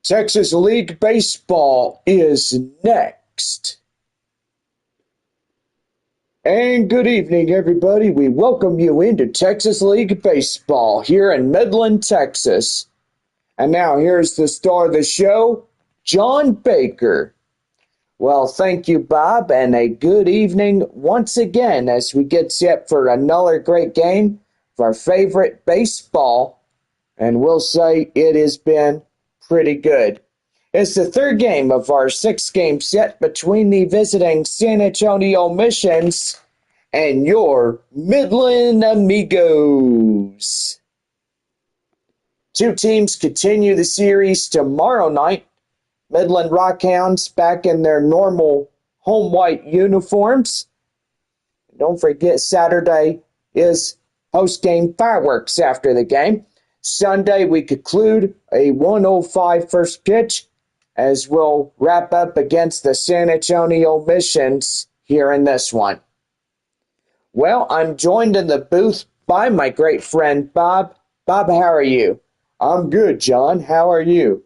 Texas League Baseball is next. And good evening, everybody. We welcome you into Texas League Baseball here in Midland, Texas. And now here's the star of the show, John Baker. Well, thank you, Bob, and a good evening once again as we get set for another great game of our favorite baseball. And we'll say it has been pretty good. It's the third game of our six-game set between the visiting San Antonio Missions and your Midland Amigos. Two teams continue the series tomorrow night. Midland Rockhounds back in their normal home white uniforms. Don't forget Saturday is post-game fireworks after the game. Sunday, we conclude a 1:05 first pitch as we'll wrap up against the San Antonio Missions here in this one. Well, I'm joined in the booth by my great friend Bob. Bob, how are you? I'm good, John. How are you?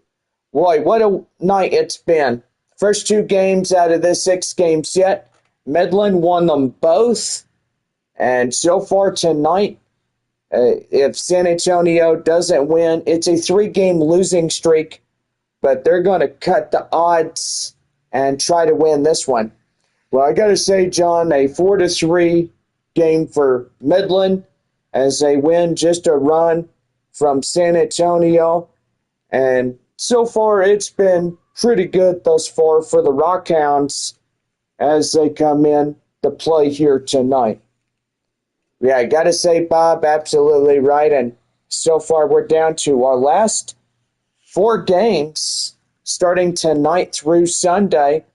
Boy, what a night it's been. First two games out of this six-game set, Midland won them both. And so far tonight, if San Antonio doesn't win, it's a three-game losing streak, but they're going to cut the odds and try to win this one. Well, I got to say, John, a 4-3 game for Midland as they win just a run from San Antonio. And so far, it's been pretty good thus far for the Rockhounds as they come in to play here tonight. Yeah, I got to say, Bob, absolutely right. And so far, we're down to our last four games starting tonight through Sunday.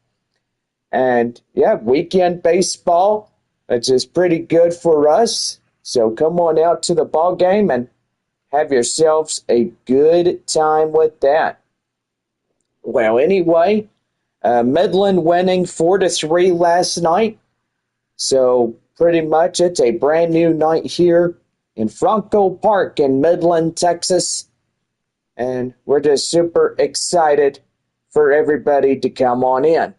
And, yeah, weekend baseball, which is pretty good for us. So come on out to the ball game and have yourselves a good time with that. Well, anyway, Midland winning 4-3 last night. So pretty much it's a brand new night here in Franco Park in Midland, Texas. And we're just super excited for everybody to come on in.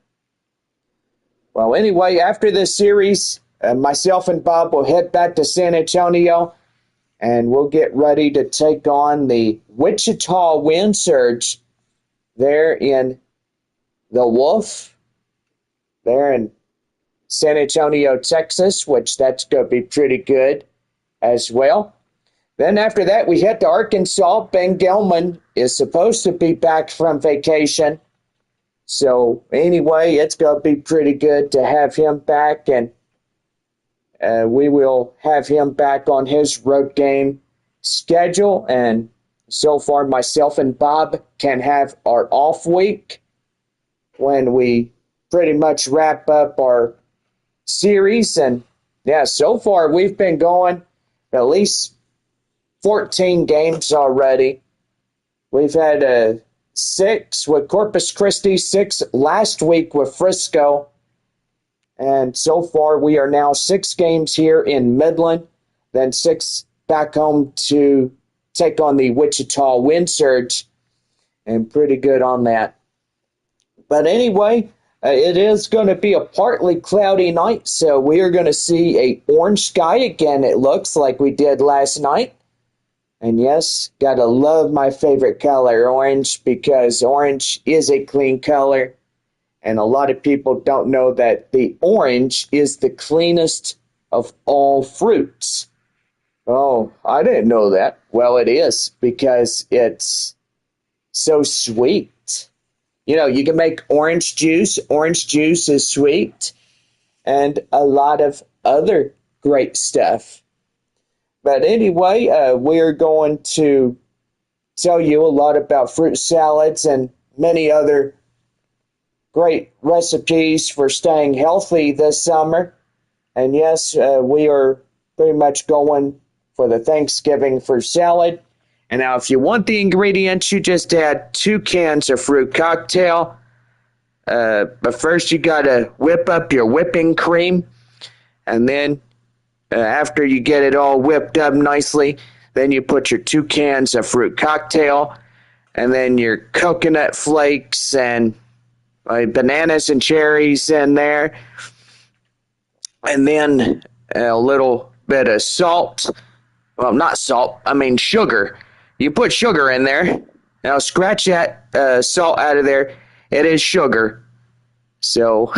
Well, anyway, after this series, myself and Bob will head back to San Antonio and we'll get ready to take on the Wichita Wind Surge there in the Wolf, there in San Antonio, Texas, which that's going to be pretty good as well. Then after that, we head to Arkansas. Ben Gelman is supposed to be back from vacation. So anyway, it's going to be pretty good to have him back, and we will have him back on his road game schedule. And so far, myself and Bob can have our off week when we pretty much wrap up our series. And yeah, so far we've been going at least 14 games already. We've had 6 with Corpus Christi, 6 last week with Frisco. And so far we are now 6 games here in Midland, then 6 back home to take on the Wichita Wind Surge, and pretty good on that. But anyway, it is going to be a partly cloudy night, so we are going to see a orange sky again, it looks like we did last night. And yes, gotta love my favorite color, orange, because orange is a clean color. And a lot of people don't know that the orange is the cleanest of all fruits. Oh, I didn't know that. Well, it is, because it's so sweet. You know, you can make orange juice. Orange juice is sweet. And a lot of other great stuff. But anyway, we're going to tell you a lot about fruit salads and many other great recipes for staying healthy this summer. And yes, we are pretty much going for the Thanksgiving fruit salad. And now if you want the ingredients, you just add 2 cans of fruit cocktail. But first you got to whip up your whipping cream. And then after you get it all whipped up nicely, then you put your 2 cans of fruit cocktail. and then your coconut flakes and bananas and cherries in there, and then a little bit of salt. Well, not salt, I mean sugar. You put sugar in there. Now scratch that salt out of there. It is sugar. So,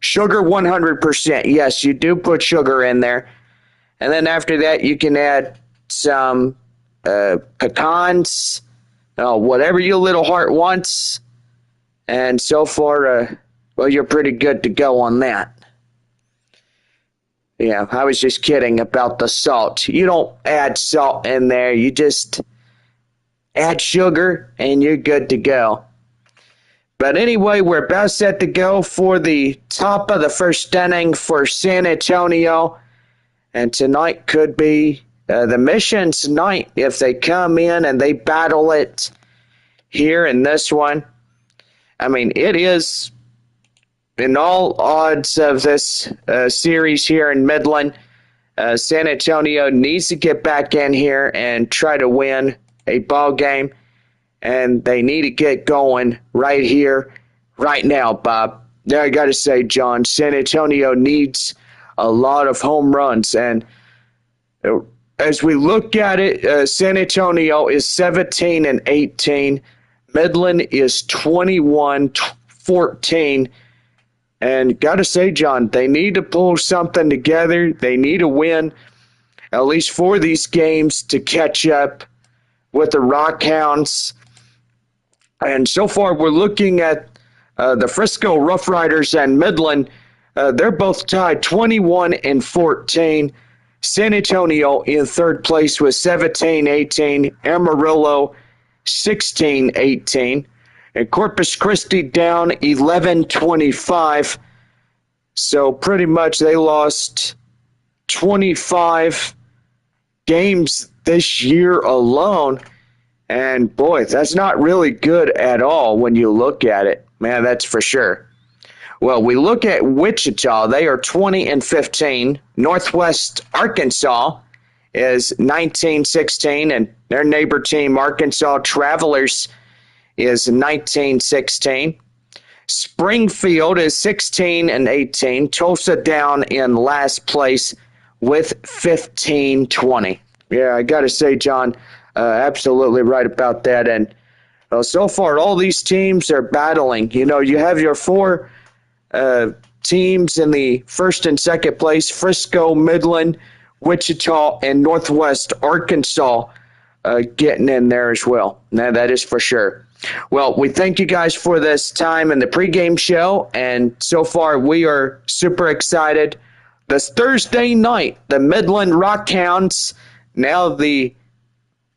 sugar 100%. Yes, you do put sugar in there. And then after that, you can add some pecans, whatever your little heart wants. And so far, well, you're pretty good to go on that. Yeah, I was just kidding about the salt. You don't add salt in there. You just add sugar, and you're good to go. But anyway, we're about set to go for the top of the first inning for San Antonio. And tonight could be the Mission's night if they come in and they battle it here in this one. I mean, it is in all odds of this series here in Midland. San Antonio needs to get back in here and try to win a ball game. And they need to get going right here, right now, Bob. Now I got to say, John, San Antonio needs a lot of home runs. And as we look at it, San Antonio is 17-18. Midland is 21-14. And got to say, John, they need to pull something together. They need to win at least 4 of these games to catch up with the Rockhounds. And so far, we're looking at the Frisco Rough Riders and Midland. They're both tied 21-14. San Antonio in third place with 17-18. Amarillo 16-18. And Corpus Christi down 11-25. So pretty much they lost 25 games this year alone. And boy, that's not really good at all when you look at it. Man, that's for sure. Well, we look at Wichita. They are 20-15. Northwest Arkansas is 19-16. And their neighbor team, Arkansas Travelers, is 19-16. Springfield is 16-18. Tulsa down in last place with 15-20. Yeah, I got to say, John, absolutely right about that. And so far, all these teams are battling. You know, you have your 4 teams in the first and second place: Frisco, Midland, Wichita, and Northwest Arkansas getting in there as well. Now, that is for sure. Well, we thank you guys for this time in the pregame show. And so far, we are super excited. This Thursday night, the Midland Rockhounds, now the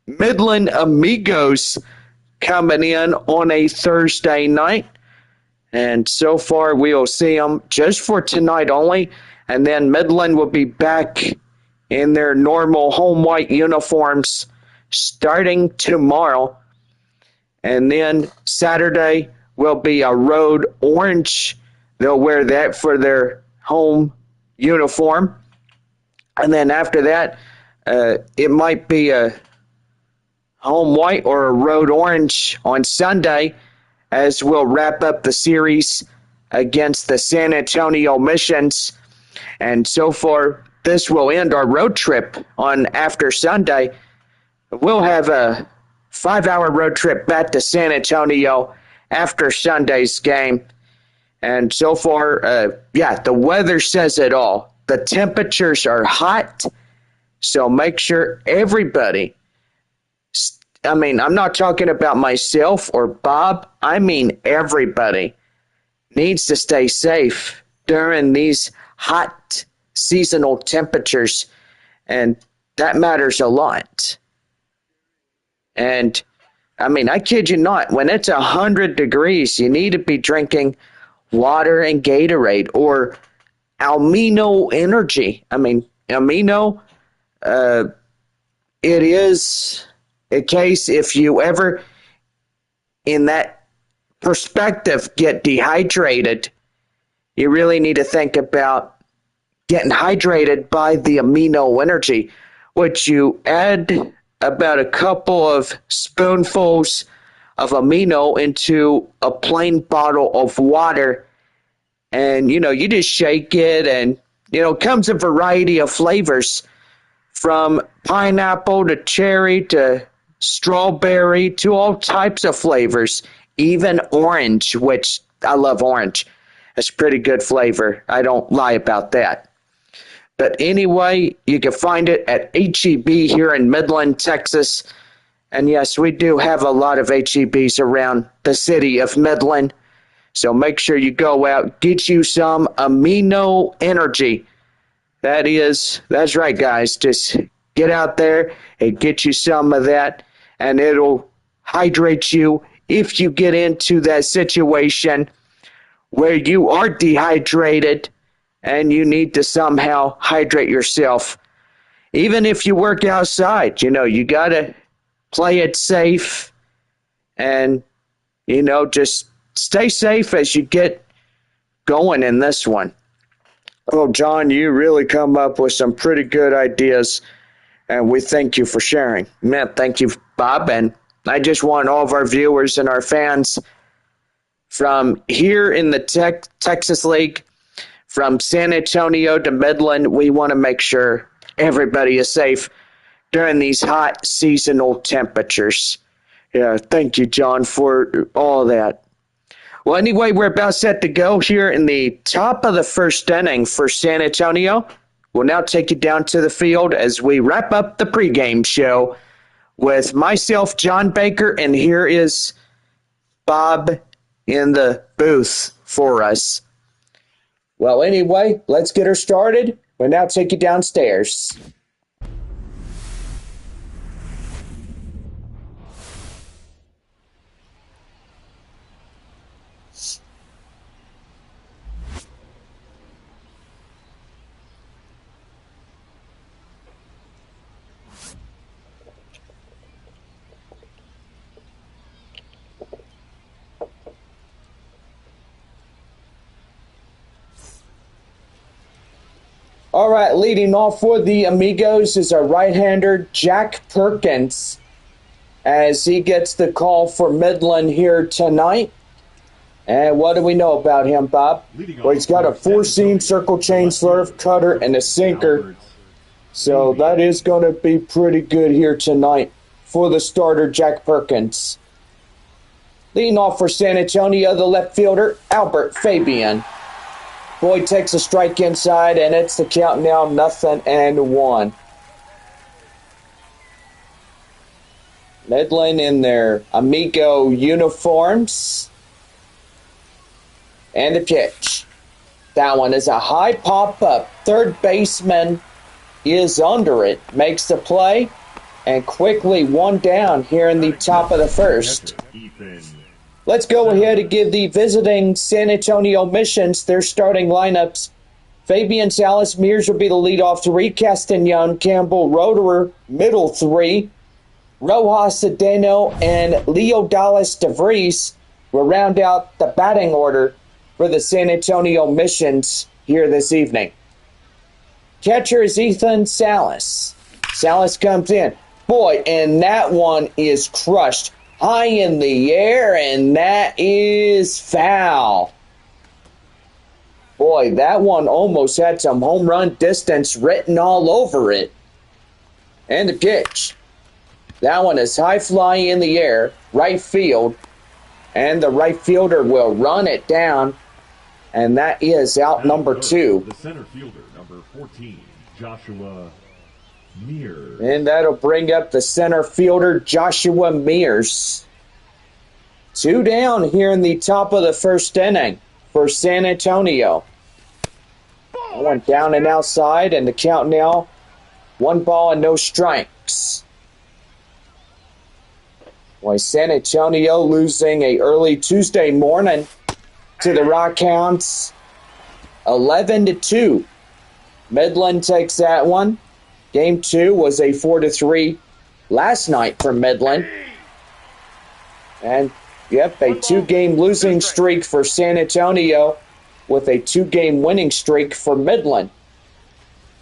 Midland Amigos, coming in on a Thursday night. And so far, we'll see them just for tonight only. And then Midland will be back in their normal home white uniforms starting tomorrow. And then Saturday will be a road orange. They'll wear that for their home uniform. And then after that, it might be a home white or a road orange on Sunday, as we'll wrap up the series against the San Antonio Missions. And so far, this will end our road trip on after Sunday. We'll have a 5-hour road trip back to San Antonio after Sunday's game. And so far, the weather says it all. The temperatures are hot, so make sure everybody, I mean, I'm not talking about myself or Bob, I mean everybody needs to stay safe during these hot seasonal temperatures, and that matters a lot. And, I mean, I kid you not, when it's 100 degrees, you need to be drinking water and Gatorade or Amino Energy. I mean, Amino, it is a case if you ever, in that perspective, get dehydrated, you really need to think about getting hydrated by the Amino Energy, which you add about a couple of spoonfuls of amino into a plain bottle of water. And, you just shake it, and, it comes a variety of flavors from pineapple to cherry to strawberry to all types of flavors, even orange, which I love orange. It's a pretty good flavor. I don't lie about that. But anyway, you can find it at H-E-B here in Midland, Texas. And yes, we do have a lot of H-E-Bs around the city of Midland. So make sure you go out, get you some amino energy. That's right, guys. Just get out there and get you some of that, and it'll hydrate you if you get into that situation where you are dehydrated and you need to somehow hydrate yourself. Even if you work outside, you got to play it safe and, just stay safe as you get going in this one. Oh, John, you really come up with some pretty good ideas, and we thank you for sharing. Man, thank you, Bob, and I just want all of our viewers and our fans from here in the Texas League, from San Antonio to Midland, we want to make sure everybody is safe during these hot seasonal temperatures. Yeah, thank you, John, for all that. Well, anyway, we're about set to go here in the top of the first inning for San Antonio. We'll now take you down to the field as we wrap up the pregame show with myself, John Baker, and here is Bob in the booth for us. Well, anyway, let's get her started. We'll now take you downstairs. All right, leading off for the Amigos is our right-hander, Jack Perkins, as he gets the call for Midland here tonight. And what do we know about him, Bob? Well, he's got a four-seam circle chain swerve, cutter, and a sinker. So that is going to be pretty good here tonight for the starter, Jack Perkins. Leading off for San Antonio, the left fielder, Albert Fabian. Boyd takes a strike inside, and it's the count now 0-1. Midland in their Amigo uniforms. And the pitch. That one is a high pop-up. Third baseman is under it. Makes the play, and quickly one down here in the top of the first. Let's go ahead and give the visiting San Antonio Missions their starting lineups. Fabian Salas Mears will be the leadoff three. Castagnon, Campbell, Roederer, middle three. Rojas, Cedeno, and Leo Dallas DeVries will round out the batting order for the San Antonio Missions here this evening. Catcher is Ethan Salas. Salas comes in. Boy, and that one is crushed. High in the air, and that is foul. Boy, that one almost had some home run distance written all over it. And the pitch. That one is high fly in the air, right field. And the right fielder will run it down. And that is out number 2. The center fielder, number 14, Joshua Mears. And that'll bring up the center fielder, Joshua Mears. 2 down here in the top of the first inning for San Antonio. One down and outside, and the count now 1 ball and no strikes. Boy, San Antonio losing a early Tuesday morning to the Rockhounds, 11-2. Midland takes that one. Game 2 was a 4-3 last night for Midland. And, yep, a 2-game losing streak for San Antonio with a 2-game winning streak for Midland.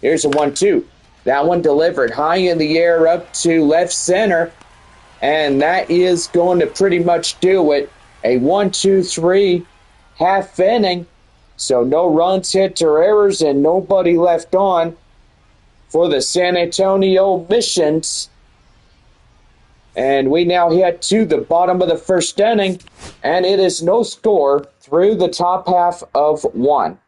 Here's a 1-2. That one delivered high in the air up to left center. And that is going to pretty much do it. A 1-2-3 half inning. So no runs, hits, or errors, and nobody left on for the San Antonio Missions. And we now head to the bottom of the first inning, and it is no score through the top half of one.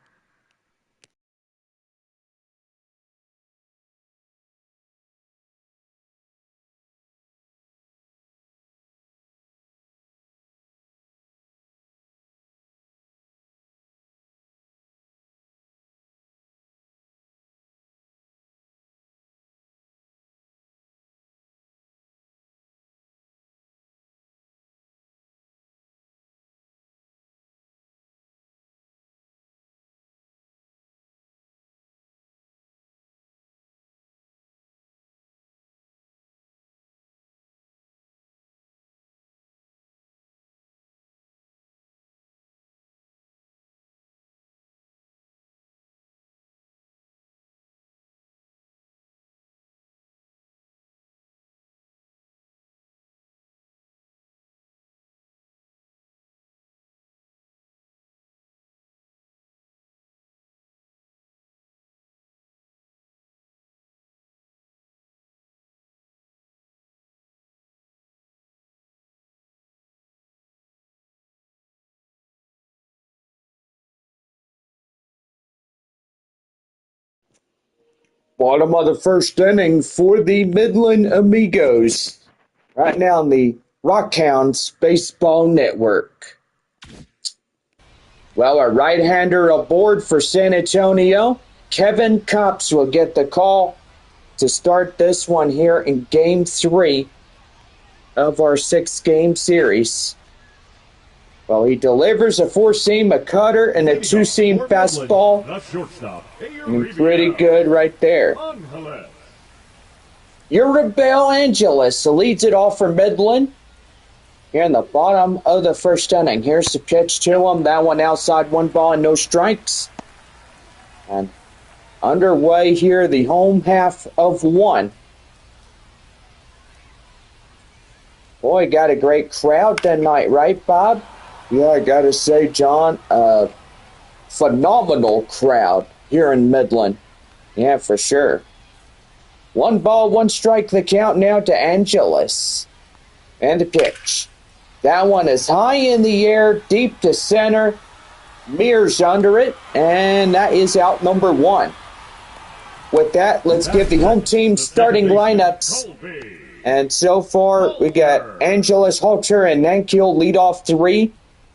Bottom of the first inning for the Midland Amigos. Right now on the Rockhounds Baseball Network. Well, a right-hander aboard for San Antonio. Kevin Kopps will get the call to start this one here in Game 3 of our 6-game series. Well, he delivers a four-seam, a cutter, and a two-seam fastball. And pretty good right there. Urabel Angeles leads it off for Midland here in the bottom of the first inning. Here's the pitch to him. That one outside, 1 ball and no strikes. And underway here, the home half of one. Boy, got a great crowd tonight, right, Bob? Yeah, I gotta say, John, Phenomenal crowd here in Midland. Yeah, for sure. 1 ball, 1 strike, the count now to Angeles. And the pitch. That one is high in the air, deep to center. Mears under it, and that is out number 1. With that, let's give the home team starting lineups. And so far, we got Angeles, Halter, and Nankiel lead off 3.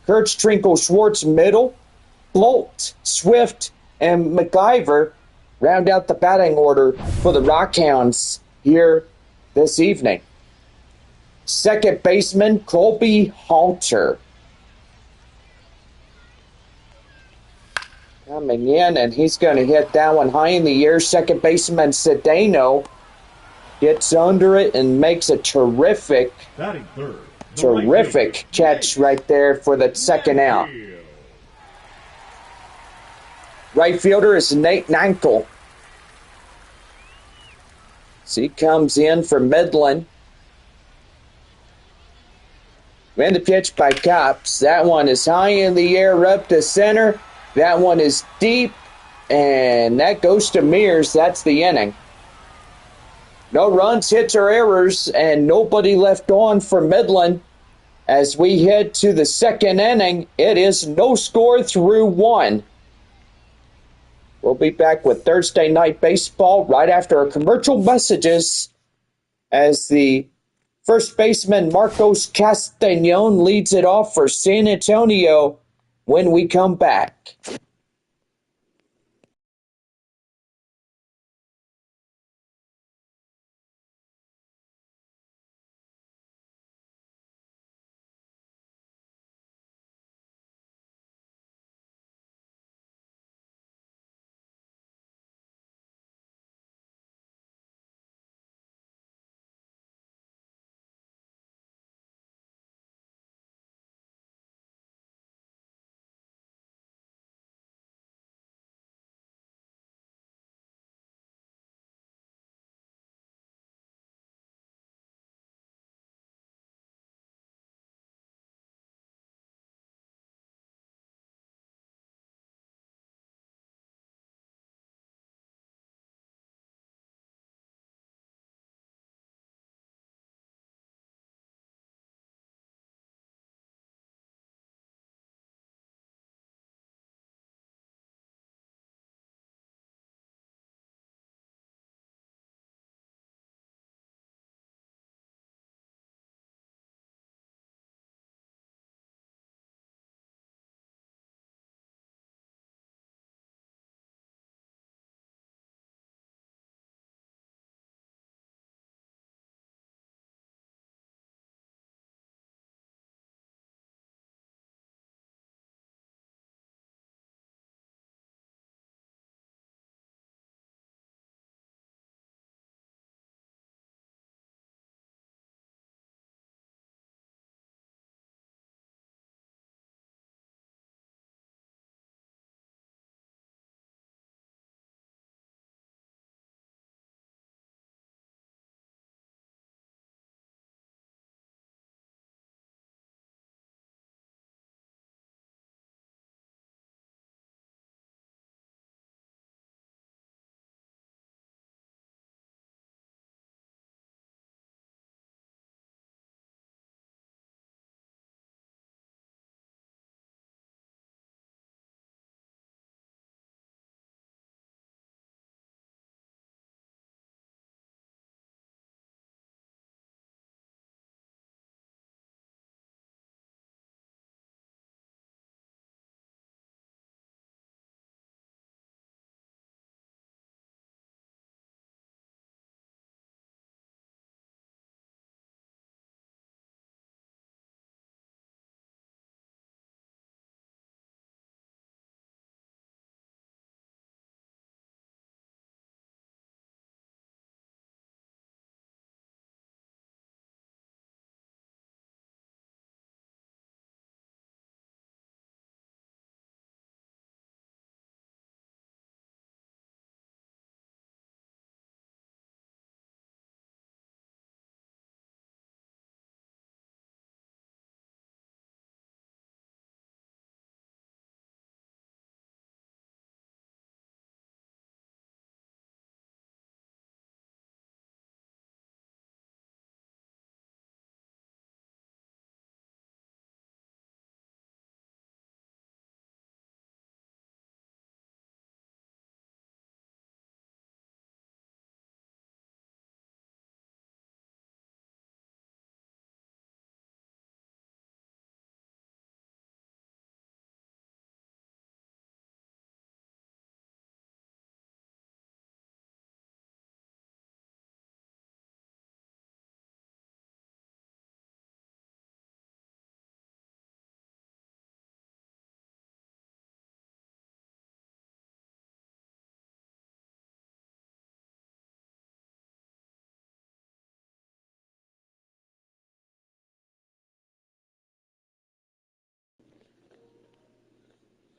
Kurtz, Trinkle, Schwartz, middle. Bolt, Swift, and McIver round out the batting order for the Rockhounds here this evening. Second baseman, Colby Halter. Coming in, and he's going to hit that one high in the air. Second baseman, Cedeno, gets under it and makes a terrific catch right there for the second out. Right fielder is Nate Nankel. So he comes in for Midland. And the pitch by Kopps. That one is high in the air up to center. That one is deep. And that goes to Mears. That's the inning. No runs, hits, or errors, and nobody left on for Midland. As we head to the second inning, it is no score through 1. We'll be back with Thursday Night Baseball right after our commercial messages as the first baseman Marcos Castañon leads it off for San Antonio when we come back.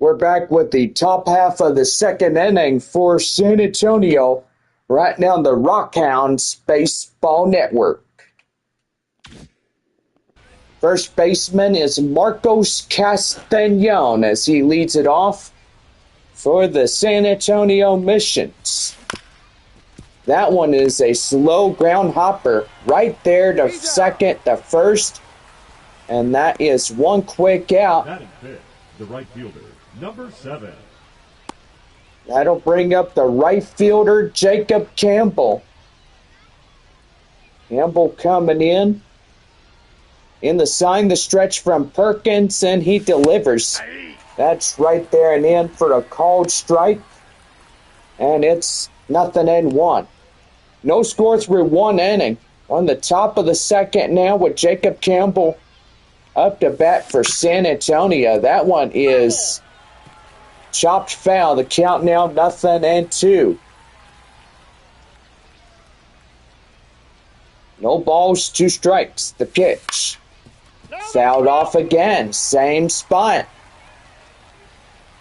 We're back with the top half of the second inning for San Antonio, right now on the Rockhounds Baseball Network. First baseman is Marcos Castañon as he leads it off for the San Antonio Missions. That one is a slow ground hopper right there to second, to first, and that is one quick out. Batting fifth, the right fielder, number 7. That'll bring up the right fielder, Jacob Campbell. Campbell coming in the sign, the stretch from Perkins, and he delivers. That's right there and in for a called strike, and it's 0-1. No score through one inning. On the top of the second now with Jacob Campbell up to bat for San Antonio. That one is chopped foul. The count now 0-2. No balls, 2 strikes. The pitch. Fouled off again. Same spot.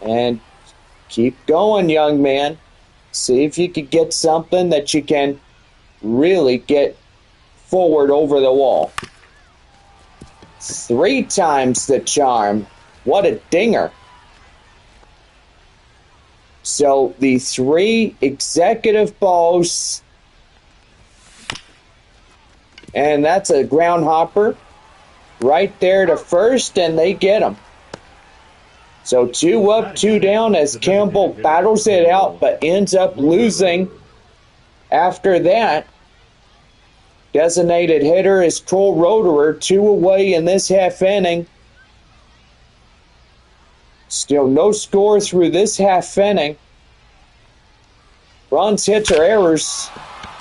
And keep going, young man. See if you could get something that you can really get forward over the wall. 3 times the charm. What a dinger. So the 3 executive balls, and that's a ground hopper right there to first, and they get him. So 2 up, 2 down as Campbell battles it out but ends up losing after that. Designated hitter is Cole Roederer, 2 away in this half inning. Still no score through this half inning. Runs, hits, or errors,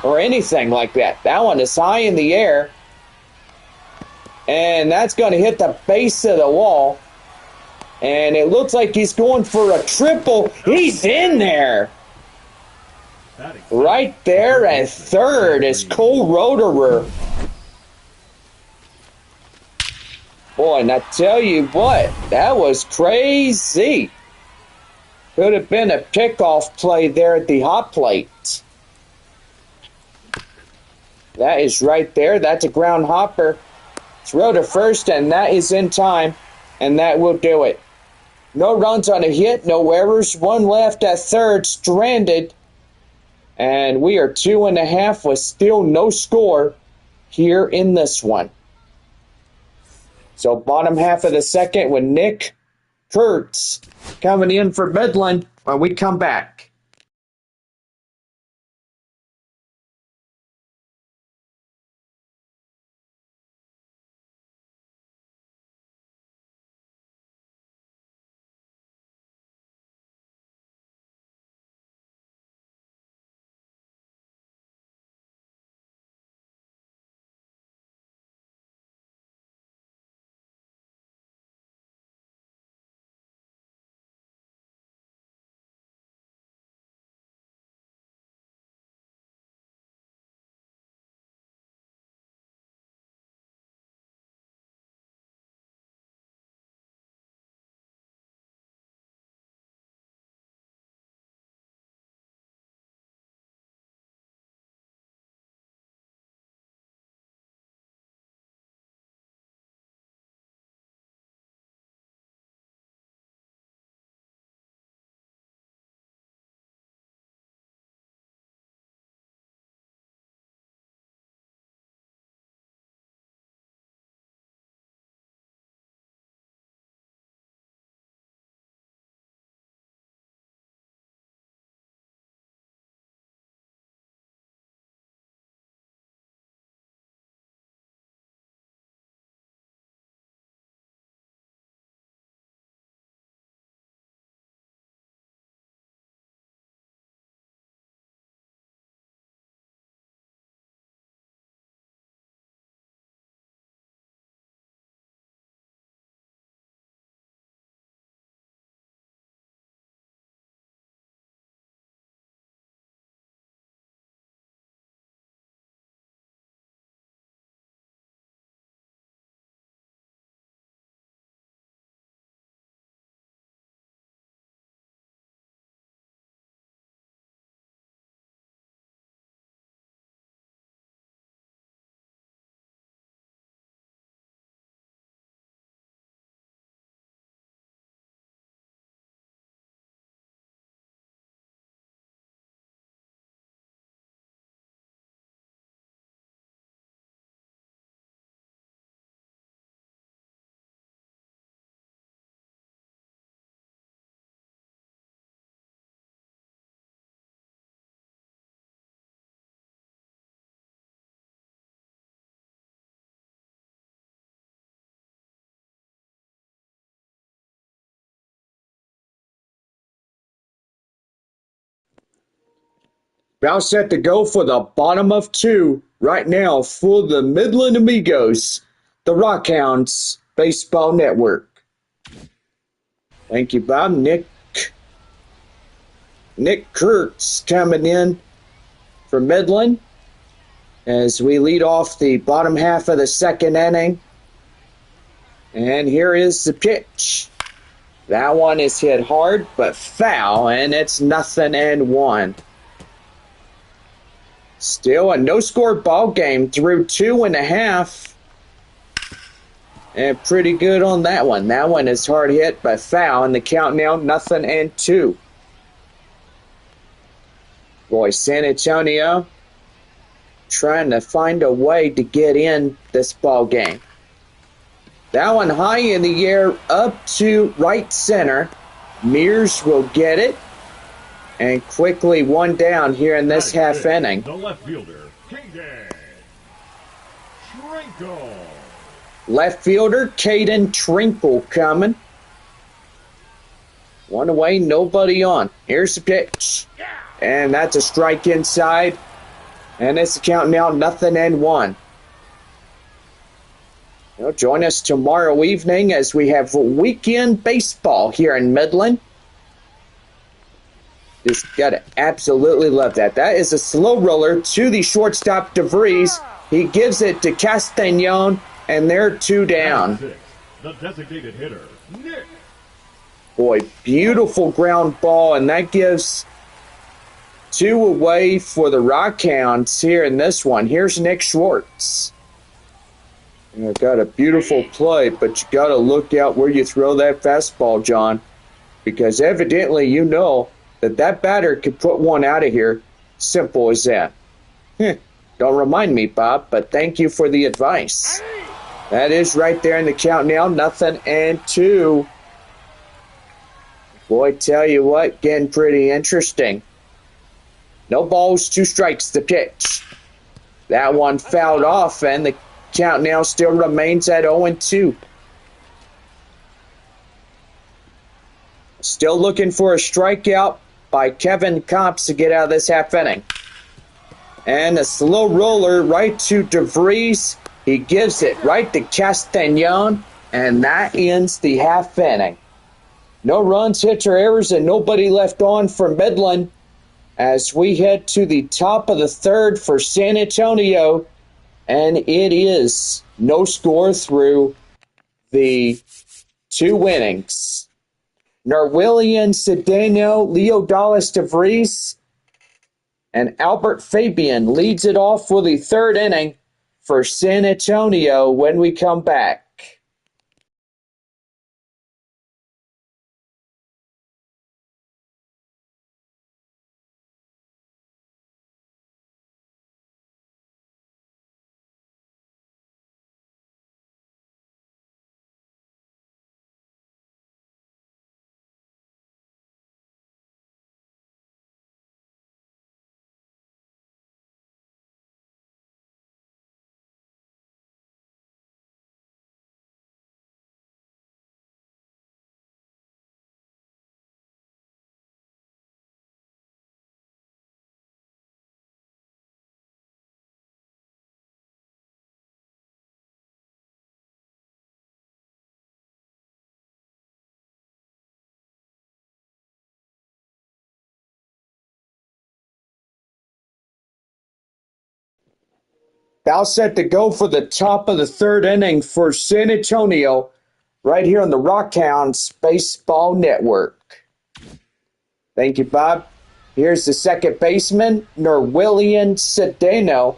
or anything like that. That one is high in the air. And that's going to hit the base of the wall. And it looks like he's going for a triple. He's in there. Right there at third is Cole Roederer. Boy, and I tell you what, that was crazy. Could have been a pickoff play there at the hot plate. That is right there. That's a ground hopper. Throw to first, and that is in time, and that will do it. No runs on a hit, no errors, 1 left at third, stranded. And we are 2.5 with still no score here in this one. So bottom half of the second with Nick Kurtz coming in for Midland when we come back. About set to go for the bottom of 2 right now for the Midland Amigos, the Rockhounds Baseball Network. Thank you, Bob. Nick Kurtz coming in for Midland as we lead off the bottom half of the second inning. And here is the pitch. That one is hit hard but foul, and it's 0-1. Still a no-score ball game through 2.5. And pretty good on that one. That one is hard hit but foul, and the count now 0-2. Boy, San Antonio trying to find a way to get in this ball game. That one high in the air up to right center. Mears will get it. And quickly one down here in this half inning. The left fielder, Caden Trinkle. Left fielder, Caden Trinkle coming. One away, nobody on. Here's the pitch. And that's a strike inside. And it's the count now 0-1. Join us tomorrow evening as we have weekend baseball here in Midland. Just gotta absolutely love that. That is a slow roller to the shortstop DeVries. He gives it to Castagnon, and they're 2 down. The designated hitter, Nick. Boy, beautiful ground ball, and that gives 2 away for the Rockhounds here in this one. Here's Nick Schwartz. Got a beautiful play, but you got to look out where you throw that fastball, John, because evidently you know that batter could put one out of here. Simple as that. Don't remind me, Bob, but thank you for the advice. That is right there in the count now, 0-2. Boy, tell you what, getting pretty interesting. No balls, 2 strikes, the pitch. That one fouled off, and the count now still remains at 0-2. Still looking for a strikeout by Kevin Copps to get out of this half inning. And a slow roller right to DeVries. He gives it right to Castagnon, and that ends the half inning. No runs, hits, or errors, and nobody left on for Midland as we head to the top of the third for San Antonio. And it is no score through the 2 innings. Norwillian Cedeno, Leo Dallas DeVries, and Albert Fabian leads it off for the 3rd inning for San Antonio when we come back. Now set to go for the top of the 3rd inning for San Antonio right here on the Rockhounds Baseball Network. Thank you, Bob. Here's the second baseman, Norwillian Cedeno.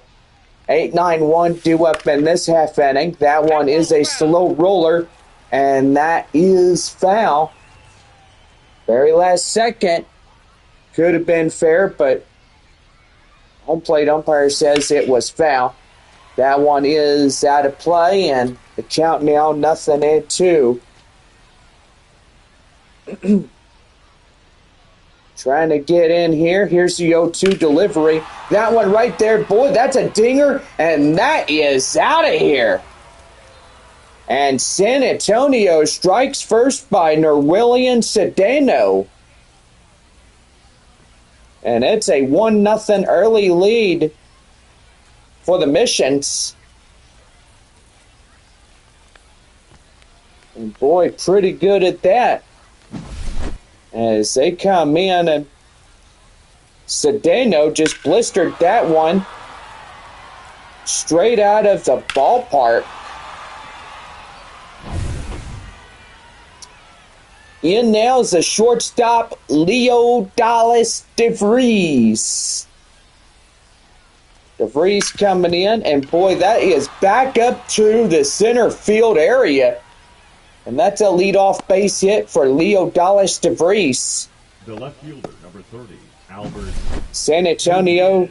8-9-1 due up in this half inning. That one is a slow roller, and that is foul. Very last second. Could have been fair, but home plate umpire says it was foul. That one is out of play, and the count now 0-2. Trying to get in here. Here's the 0-2 delivery. That one right there, boy, that's a dinger, and that is out of here. And San Antonio strikes first by Norwillian Cedeno. And it's a 1-0 early lead for the Missions. And boy, pretty good at that. As they come in, and Cedeno just blistered that one straight out of the ballpark. In now is the shortstop, Leo Dallas DeVries. DeVries coming in, and boy, that is back up to the center field area. And that's a leadoff base hit for Leo Dallas DeVries. The left fielder, number 30, Albert. San Antonio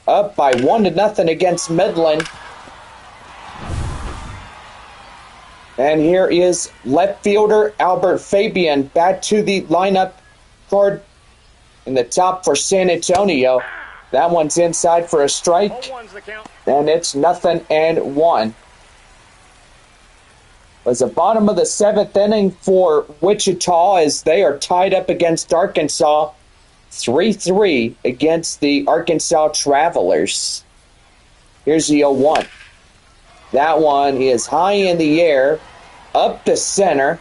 up by 1-0 against Midland. And here is left fielder Albert Fabian back to the lineup card in the top for San Antonio. That one's inside for a strike. And it's 0-1. It was the bottom of the 7th inning for Wichita as they are tied up against Arkansas. 3-3 against the Arkansas Travelers. Here's the 0-1. That one is high in the air, up the center,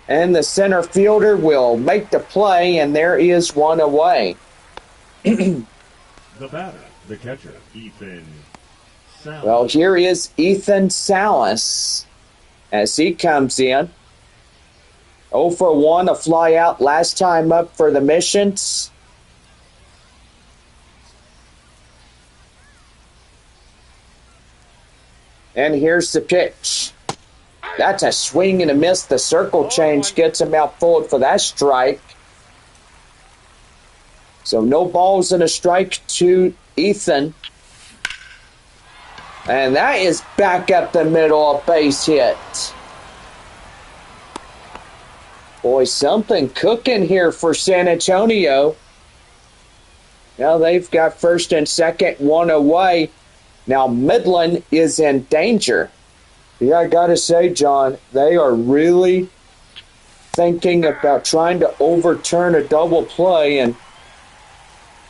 and the center fielder will make the play, and there is one away. The batter, the catcher, Ethan Salas. Well, here is Ethan Salas as he comes in. 0 for 1, a fly out last time up for the Missions. And here's the pitch. That's a swing and a miss. The circle change gets him out forward for that strike. So no balls and a strike to Ethan. And that is back up the middle, a base hit. Boy, something cooking here for San Antonio. Now they've got first and second, one away. Now Midland is in danger. Yeah, I got to say, John, they are really thinking about trying to overturn a double play, and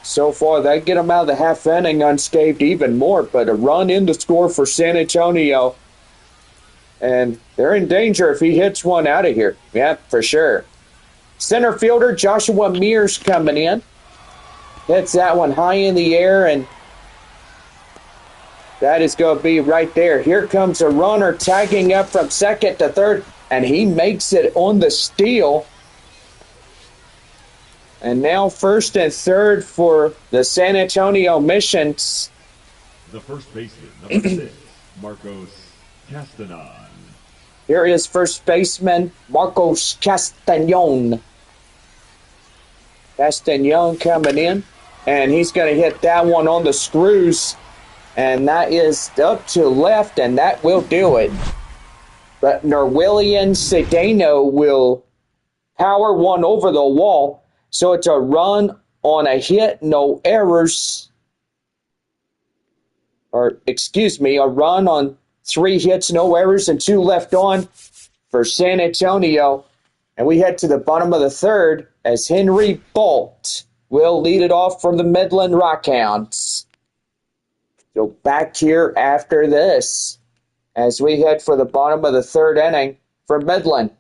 so far they get them out of the half inning unscathed even more, but a run in to score for San Antonio, and they're in danger if he hits one out of here. Yeah, for sure. Center fielder Joshua Mears coming in. Hits that one high in the air, and that is going to be right there. Here comes a runner tagging up from second to third, and he makes it on the steal. And now first and third for the San Antonio Missions. The first baseman, number 6, Marcos Castanon. Here is first baseman Marcos Castanon. Castanon coming in, and he's going to hit that one on the screws. And that is up to left, and that will do it. But Norwillian Cedeno will power one over the wall. So it's a run on a hit, no errors. Or, excuse me, a run on 3 hits, no errors, and 2 left on for San Antonio. And we head to the bottom of the third as Henry Bolt will lead it off from the Midland Rockhounds. So back here after this as we head for the bottom of the third inning for Midland.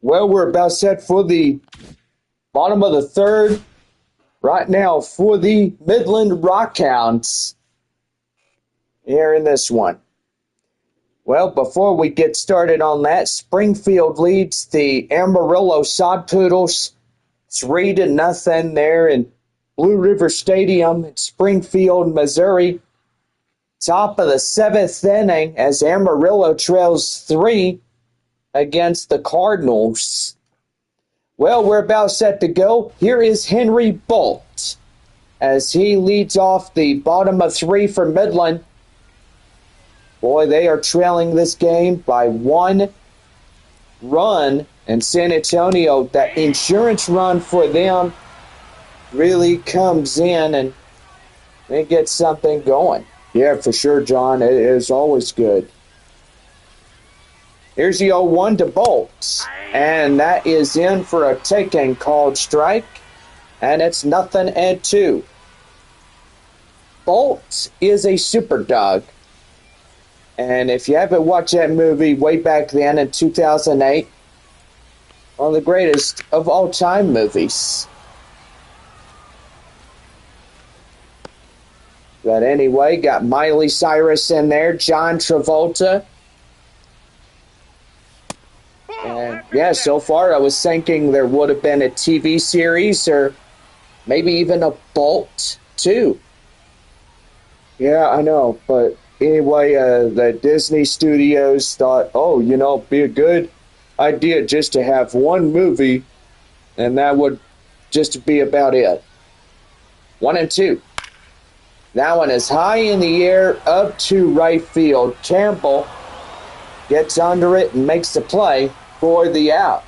Well, we're about set for the bottom of the third. Right now for the Midland Rockhounds here in this one. Well, before we get started on that, Springfield leads the Amarillo Sod Poodles 3-0 there in Blue River Stadium in Springfield, Missouri. Top of the seventh inning as Amarillo trails 3 against the Cardinals. Well, we're about set to go. Here is Henry Bolt as he leads off the bottom of 3 for Midland. Boy, they are trailing this game by 1 run. And San Antonio, that insurance run for them really comes in and they get something going. Yeah, for sure, John. It is always good. Here's the 0-1 to Bolt. And that is in for a taking called strike. And it's 0-2. Bolt is a super dog. And if you haven't watched that movie way back then in 2008, one of the greatest of all time movies. But anyway, got Miley Cyrus in there, John Travolta. And yeah, so far I was thinking there would have been a TV series or maybe even a Bolt 2. Yeah, I know, but anyway, the Disney studios thought, oh, it'd be a good idea just to have one movie, and that would just be about it. 1-2. That one is high in the air, up to right field. Campbell gets under it and makes the play for the out.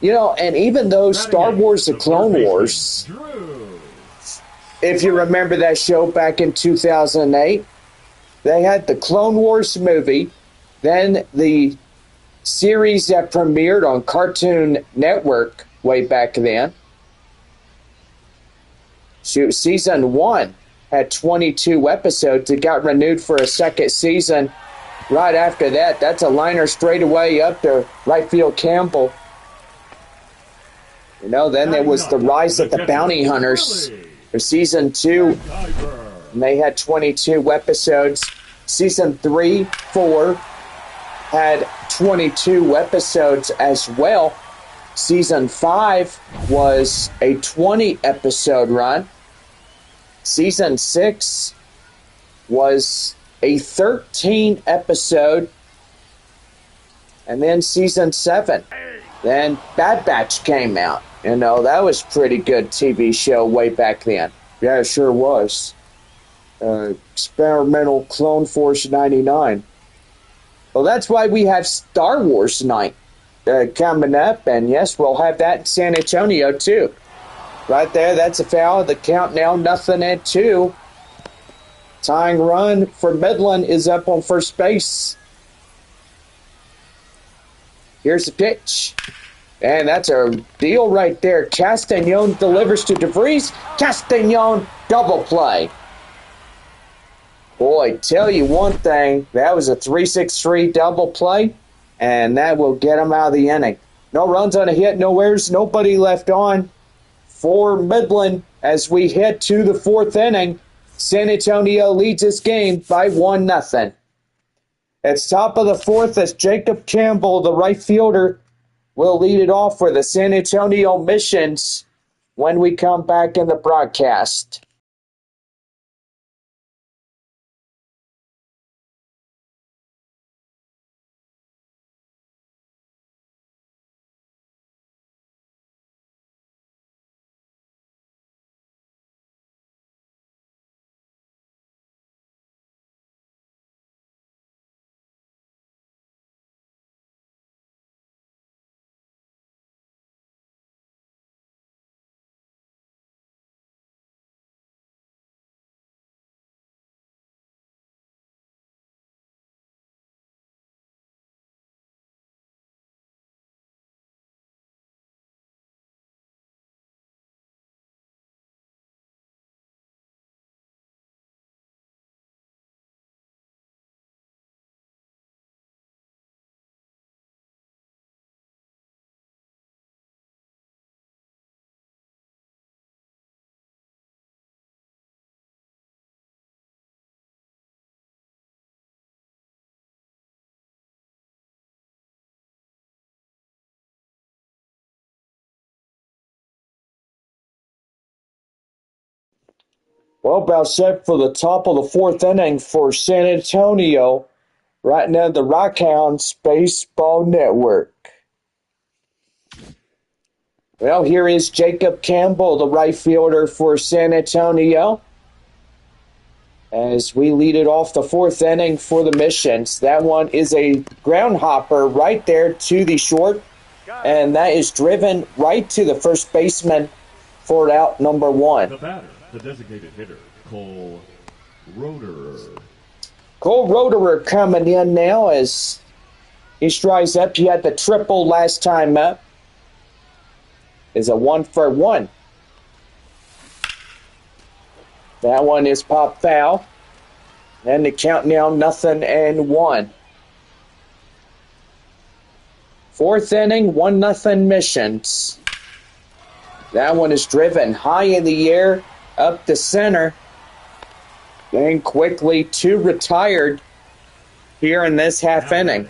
And even though Star Wars The Clone Wars, if you remember that show back in 2008, they had the Clone Wars movie, then the series that premiered on Cartoon Network way back then. Season 1 had 22 episodes. It got renewed for a second season. Right after that, that's a liner straight away up to right field Campbell. Then there was the Rise of the Bounty Hunters for season 2. And they had 22 episodes. Season 3, 4 had 22 episodes as well. Season 5 was a 20 episode run. Season 6 was a 13 episode. And then season 7. Then Bad Batch came out. That was a pretty good TV show way back then. Yeah, it sure was. Experimental Clone Force 99. Well, that's why we have Star Wars night coming up. And yes, we'll have that in San Antonio too. Right there, that's a foul. The count now 0-2. Tying run for Midland is up on first base. Here's the pitch. And that's a deal right there. Castagnon delivers to DeVries. Castagnon double play. Boy, tell you one thing, that was a 3-6-3 double play, and that will get them out of the inning. No runs on a hit, no errors, nobody left on for Midland as we head to the fourth inning. San Antonio leads this game by 1-0. It's top of the fourth as Jacob Campbell, the right fielder, will lead it off for the San Antonio Missions when we come back in the broadcast. Well, about set for the top of the fourth inning for San Antonio, right now the Rockhounds Baseball Network. Well, here is Jacob Campbell, the right fielder for San Antonio, as we lead it off the fourth inning for the Missions. That one is a ground hopper right there to the short, and that is driven right to the first baseman for out number one. The batter, the designated hitter, Cole Roederer. Cole Roederer coming in now as he strides up. He had the triple last time up. Is a 1-for-1. That one is pop foul. And the count now 0-1. Fourth inning, 1-0 Missions. That one is driven high in the air, up the center. Then quickly two retired here in this half inning.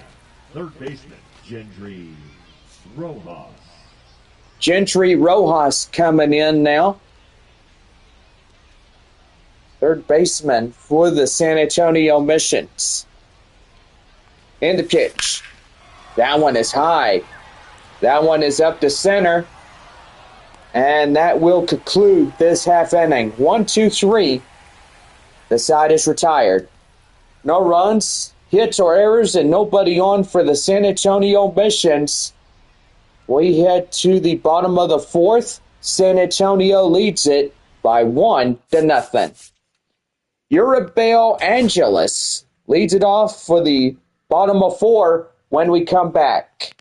Third baseman, Gentry Rojas. Gentry Rojas coming in now. Third baseman for the San Antonio Missions. And the pitch. That one is high. That one is up to center. And that will conclude this half inning. 1-2-3. The side is retired. No runs, hits, or errors, and nobody on for the San Antonio Missions. We head to the bottom of the fourth. San Antonio leads it by 1-0. Urabel Angeles leads it off for the bottom of four when we come back.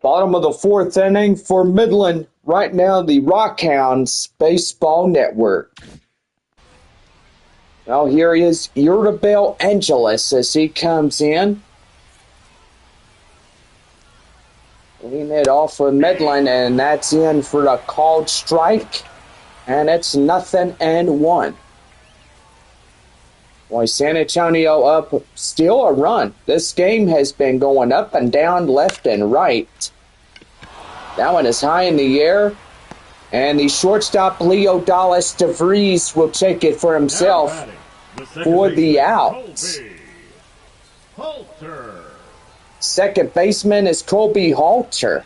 Bottom of the fourth inning for Midland. Right now, the Rockhounds Baseball Network. Now here is Urabel Angeles as he comes in. Leading it off of Midland, and that's in for a called strike. And it's 0-1. Boy, San Antonio up still a run. This game has been going up and down, left and right. That one is high in the air. And the shortstop Leo Dallas DeVries will take it for himself for the out. Second baseman is Colby Halter.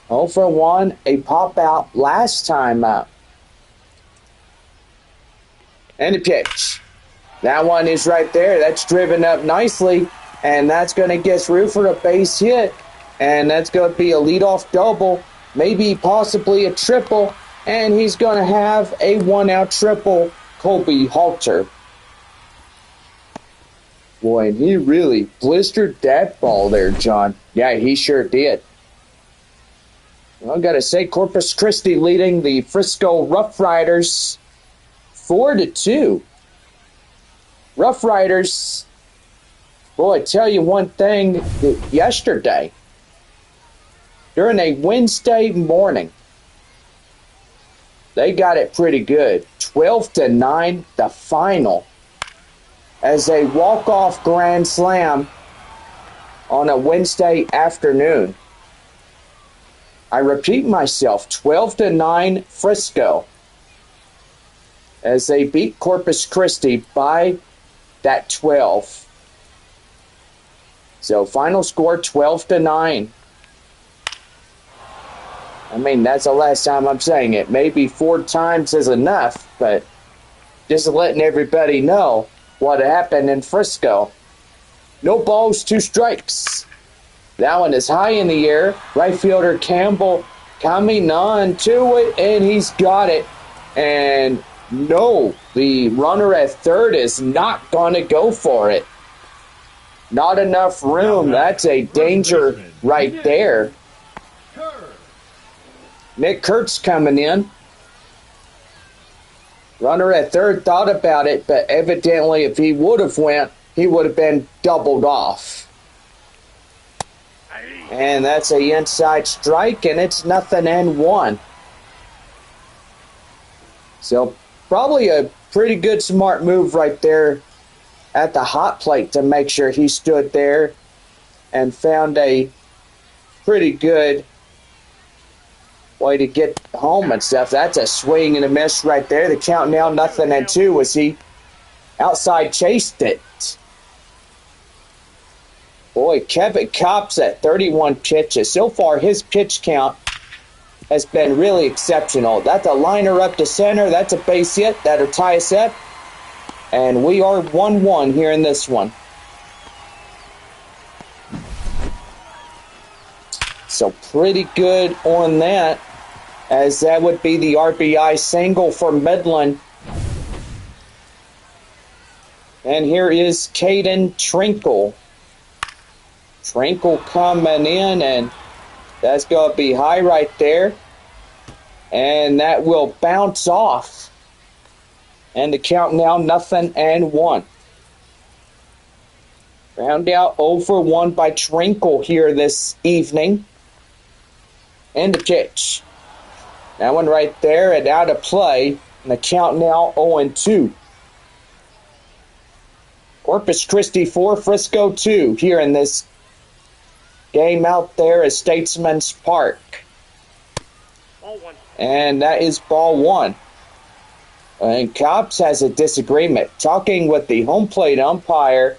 0-for-1, a pop out last time out. And the pitch. That one is right there. That's driven up nicely. And that's going to get through for a base hit. And that's going to be a leadoff double, maybe possibly a triple. And he's going to have a one-out triple, Colby Halter. Boy, and he really blistered that ball there, John. Yeah, he sure did. Well, I've got to say, Corpus Christi leading the Frisco Rough Riders 4-2. Rough Riders, boy, I tell you one thing, yesterday, during a Wednesday morning, they got it pretty good. 12-9, the final, as a walk-off grand slam on a Wednesday afternoon. I repeat myself, 12-9 Frisco, as they beat Corpus Christi by that 12. So final score 12-9. I mean, that's the last time I'm saying it. Maybe 4 times is enough, but just letting everybody know what happened in Frisco. No balls, 2 strikes. That one is high in the air. Right fielder Campbell coming on to it, and he's got it. And no, the runner at third is not going to go for it. Not enough room. That's a danger right there. Nick Kurtz coming in. Runner at third thought about it, but evidently if he would have went, he would have been doubled off. And that's a inside strike, and it's 0-1. So probably a pretty good smart move right there at the hot plate to make sure he stood there and found a pretty good way to get home and stuff. That's a swing and a miss right there. The count now 0-2 as he outside chased it. Boy, Kevin Kopp's at 31 pitches. So far, his pitch count has been really exceptional. That's a liner up to center. That's a base hit. That'll tie us up. And we are 1-1 here in this one. So pretty good on that, as that would be the RBI single for Midland. And here is Caden Trinkle. Trinkle coming in, and that's going to be high right there. And that will bounce off. And the count now 0-1. Round out 0-1 by Trinkle here this evening. And the pitch. That one right there and out of play. And the count now 0-2. Corpus Christi 4, Frisco 2 here in this game out there at Statesman's Park. Ball 1. And that is ball 1. And Cops has a disagreement. Talking with the home plate umpire,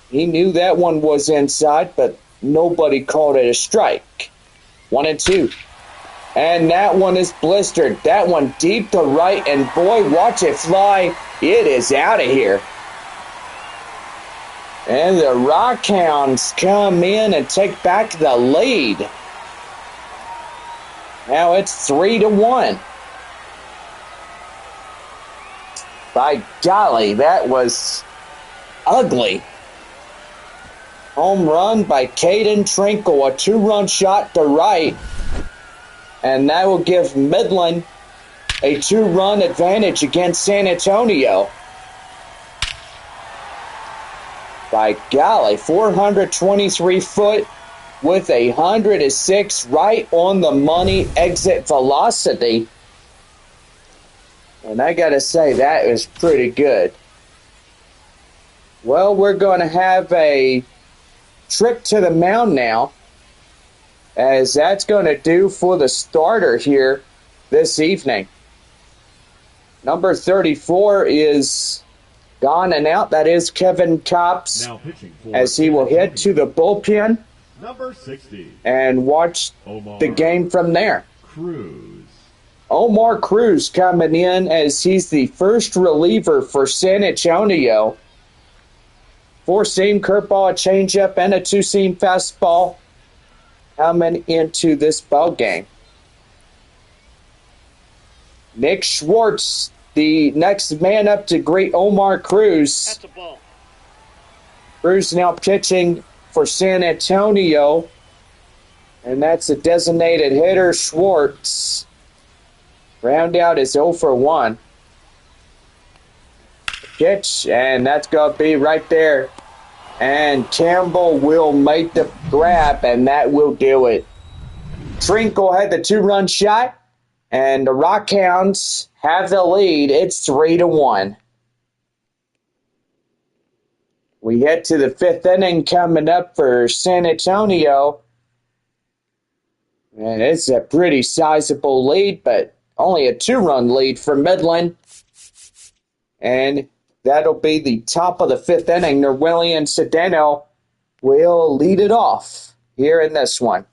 he knew that one was inside, but nobody called it a strike. 1-2. And that one is blistered. That one deep to right, and boy, watch it fly. It is out of here. And the Rockhounds come in and take back the lead. Now it's 3-1. By golly, that was ugly. Home run by Caden Trinkle, a 2-run shot to right. And that will give Midland a 2-run advantage against San Antonio. By golly, 423 foot with 106 right on the money exit velocity. And I gotta say, that is pretty good. Well, we're going to have a trip to the mound now, as that's going to do for the starter here this evening. Number 34 is gone and out. That is Kevin Kopp's, as he will head to the bullpen number 60 and watch Omar the game from there. Cruz. Omar Cruz coming in as he's the first reliever for San Antonio. 4-seam curveball, a changeup, and a 2-seam fastball coming into this ball game. Nick Schwartz, the next man up to greet Omar Cruz. That's a ball. Cruz now pitching for San Antonio, and that's a designated hitter, Schwartz. Round out is 0-1. Pitch, and that's going to be right there. And Campbell will make the grab, and that will do it. Trinkle had the 2-run shot, and the Rockhounds have the lead. It's 3-1. We head to the 5th inning coming up for San Antonio. And it's a pretty sizable lead, but only a 2-run lead for Midland. And that'll be the top of the 5th inning. Nerwillian Cedeno will lead it off here in this one.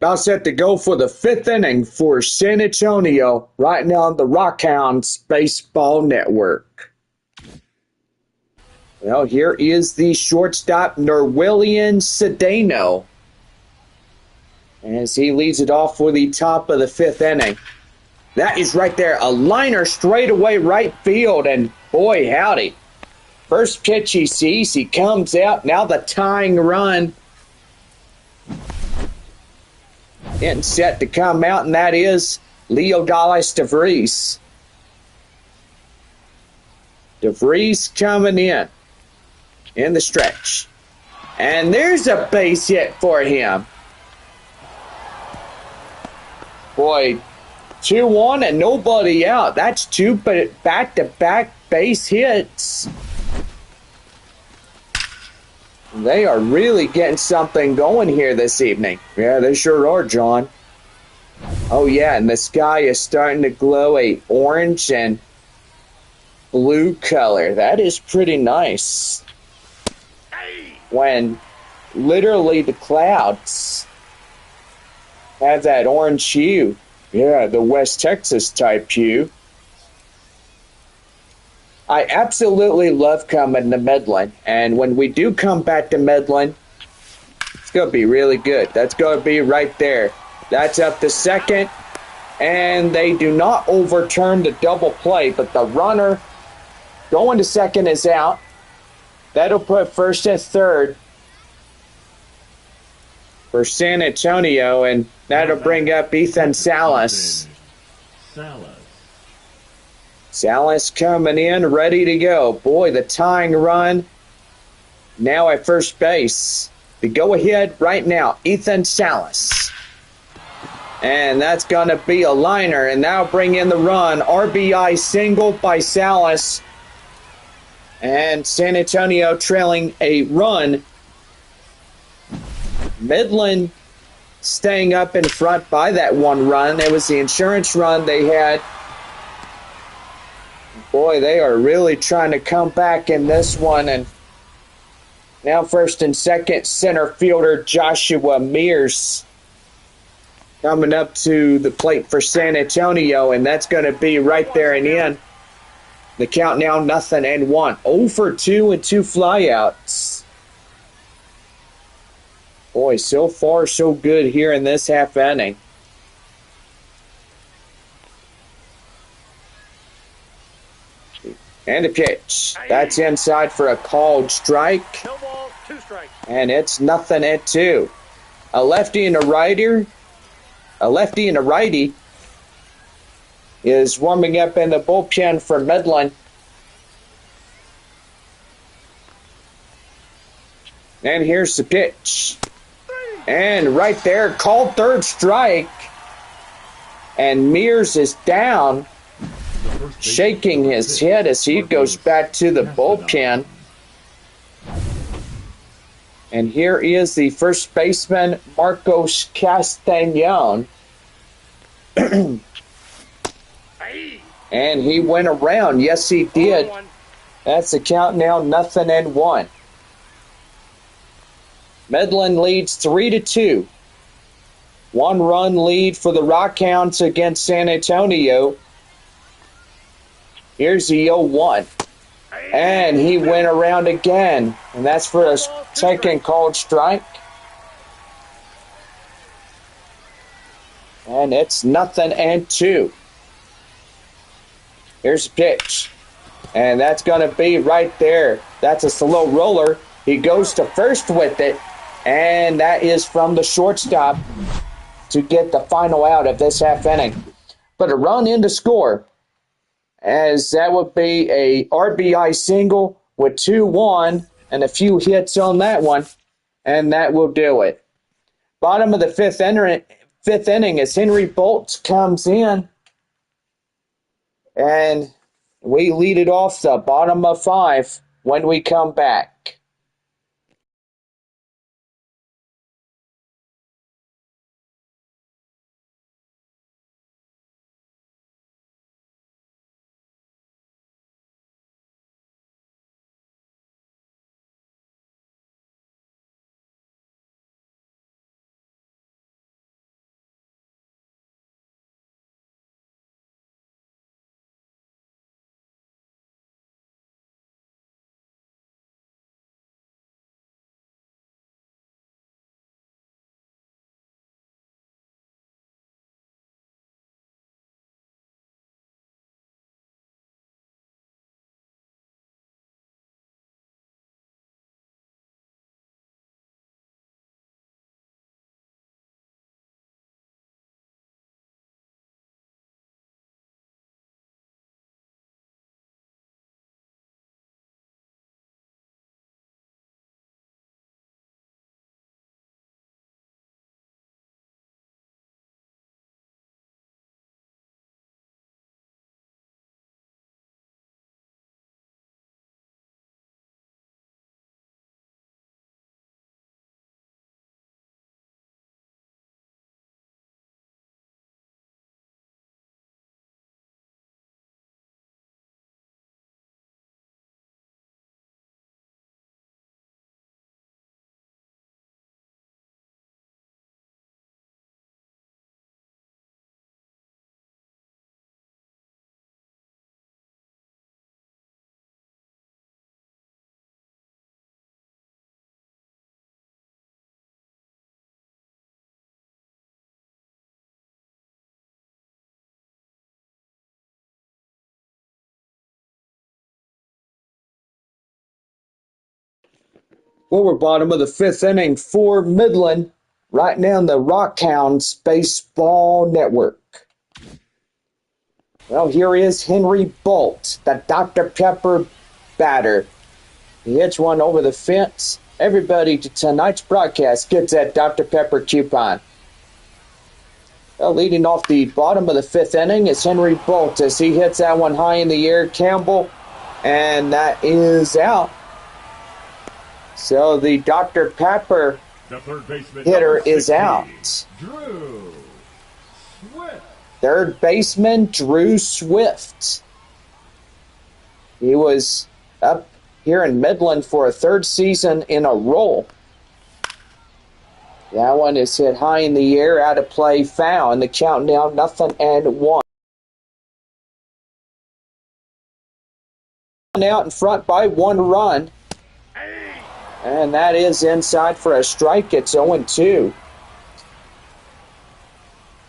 About set to go for the 5th inning for San Antonio right now on the Rockhounds Baseball Network. Well, here is the shortstop, Nerwillian Cedeno, as he leads it off for the top of the 5th inning. That is right there. A liner straight away right field. And boy, howdy. First pitch he sees, he comes out. Now the tying run. Getting set to come out, and that is Leonidas DeVries. DeVries coming in the stretch. And there's a base hit for him. Boy, 2-1 and nobody out. That's two back-to-back base hits. They are really getting something going here this evening. Yeah, they sure are, John. Oh, yeah, and the sky is starting to glow a orange and blue color. That is pretty nice. When literally the clouds have that orange hue. Yeah, the West Texas type hue. I absolutely love coming to Midland, and when we do come back to Midland, it's going to be really good. That's going to be right there. That's up to second, and they do not overturn the double play, but the runner going to second is out. That'll put first and third for San Antonio, and that'll bring up Ethan Salas. Salas coming in, ready to go. Boy, the tying run now at first base. The go-ahead right now, Ethan Salas. And that's going to be a liner, and that'll bring in the run. RBI single by Salas. And San Antonio trailing a run. Midland staying up in front by that one run. It was the insurance run they had. Boy, they are really trying to come back in this one. And now first and second, center fielder Joshua Mears coming up to the plate for San Antonio, and that's going to be right there and in. The count now 0-1. 0 for 2 and 2 flyouts. Boy, so far so good here in this half inning. And a pitch. That's inside for a called strike. No ball, 2 strikes. And it's 0-2. A lefty and a righty is warming up in the bullpen for Midland. And here's the pitch. And right there, called third strike. And Mears is down, shaking his head as he goes back to the bullpen. And here is the first baseman, Marcos Castañon. And he went around. Yes, he did. That's the count now, 0-1. Midland leads 3-2. 1-run lead for the Rockhounds against San Antonio. Here's the 0-1. And he went around again. And that's for a second called strike. And it's 0-2. Here's the pitch. And that's going to be right there. That's a slow roller. He goes to first with it. And that is from the shortstop to get the final out of this half inning. But a run in to score, as that would be a RBI single with 2-1 and a few hits on that one, and that will do it. Bottom of the fifth inning as Henry Bolts comes in, and we lead it off the bottom of 5 when we come back. Well, we're bottom of the fifth inning for Midland, right now on the Rockhounds Baseball Network. Well, here is Henry Bolt, the Dr. Pepper batter. He hits one over the fence. Everybody to tonight's broadcast gets that Dr. Pepper coupon. Well, leading off the bottom of the fifth inning is Henry Bolt as he hits that one high in the air. Campbell, and that is out. So the Dr. Pepper hitter is out. Drew Swift. Third baseman Drew Swift. He was up here in Midland for a third season in a row. That one is hit high in the air, out of play, foul, and the count now 0-1. Out in front by 1 run. And that is inside for a strike. It's 0-2.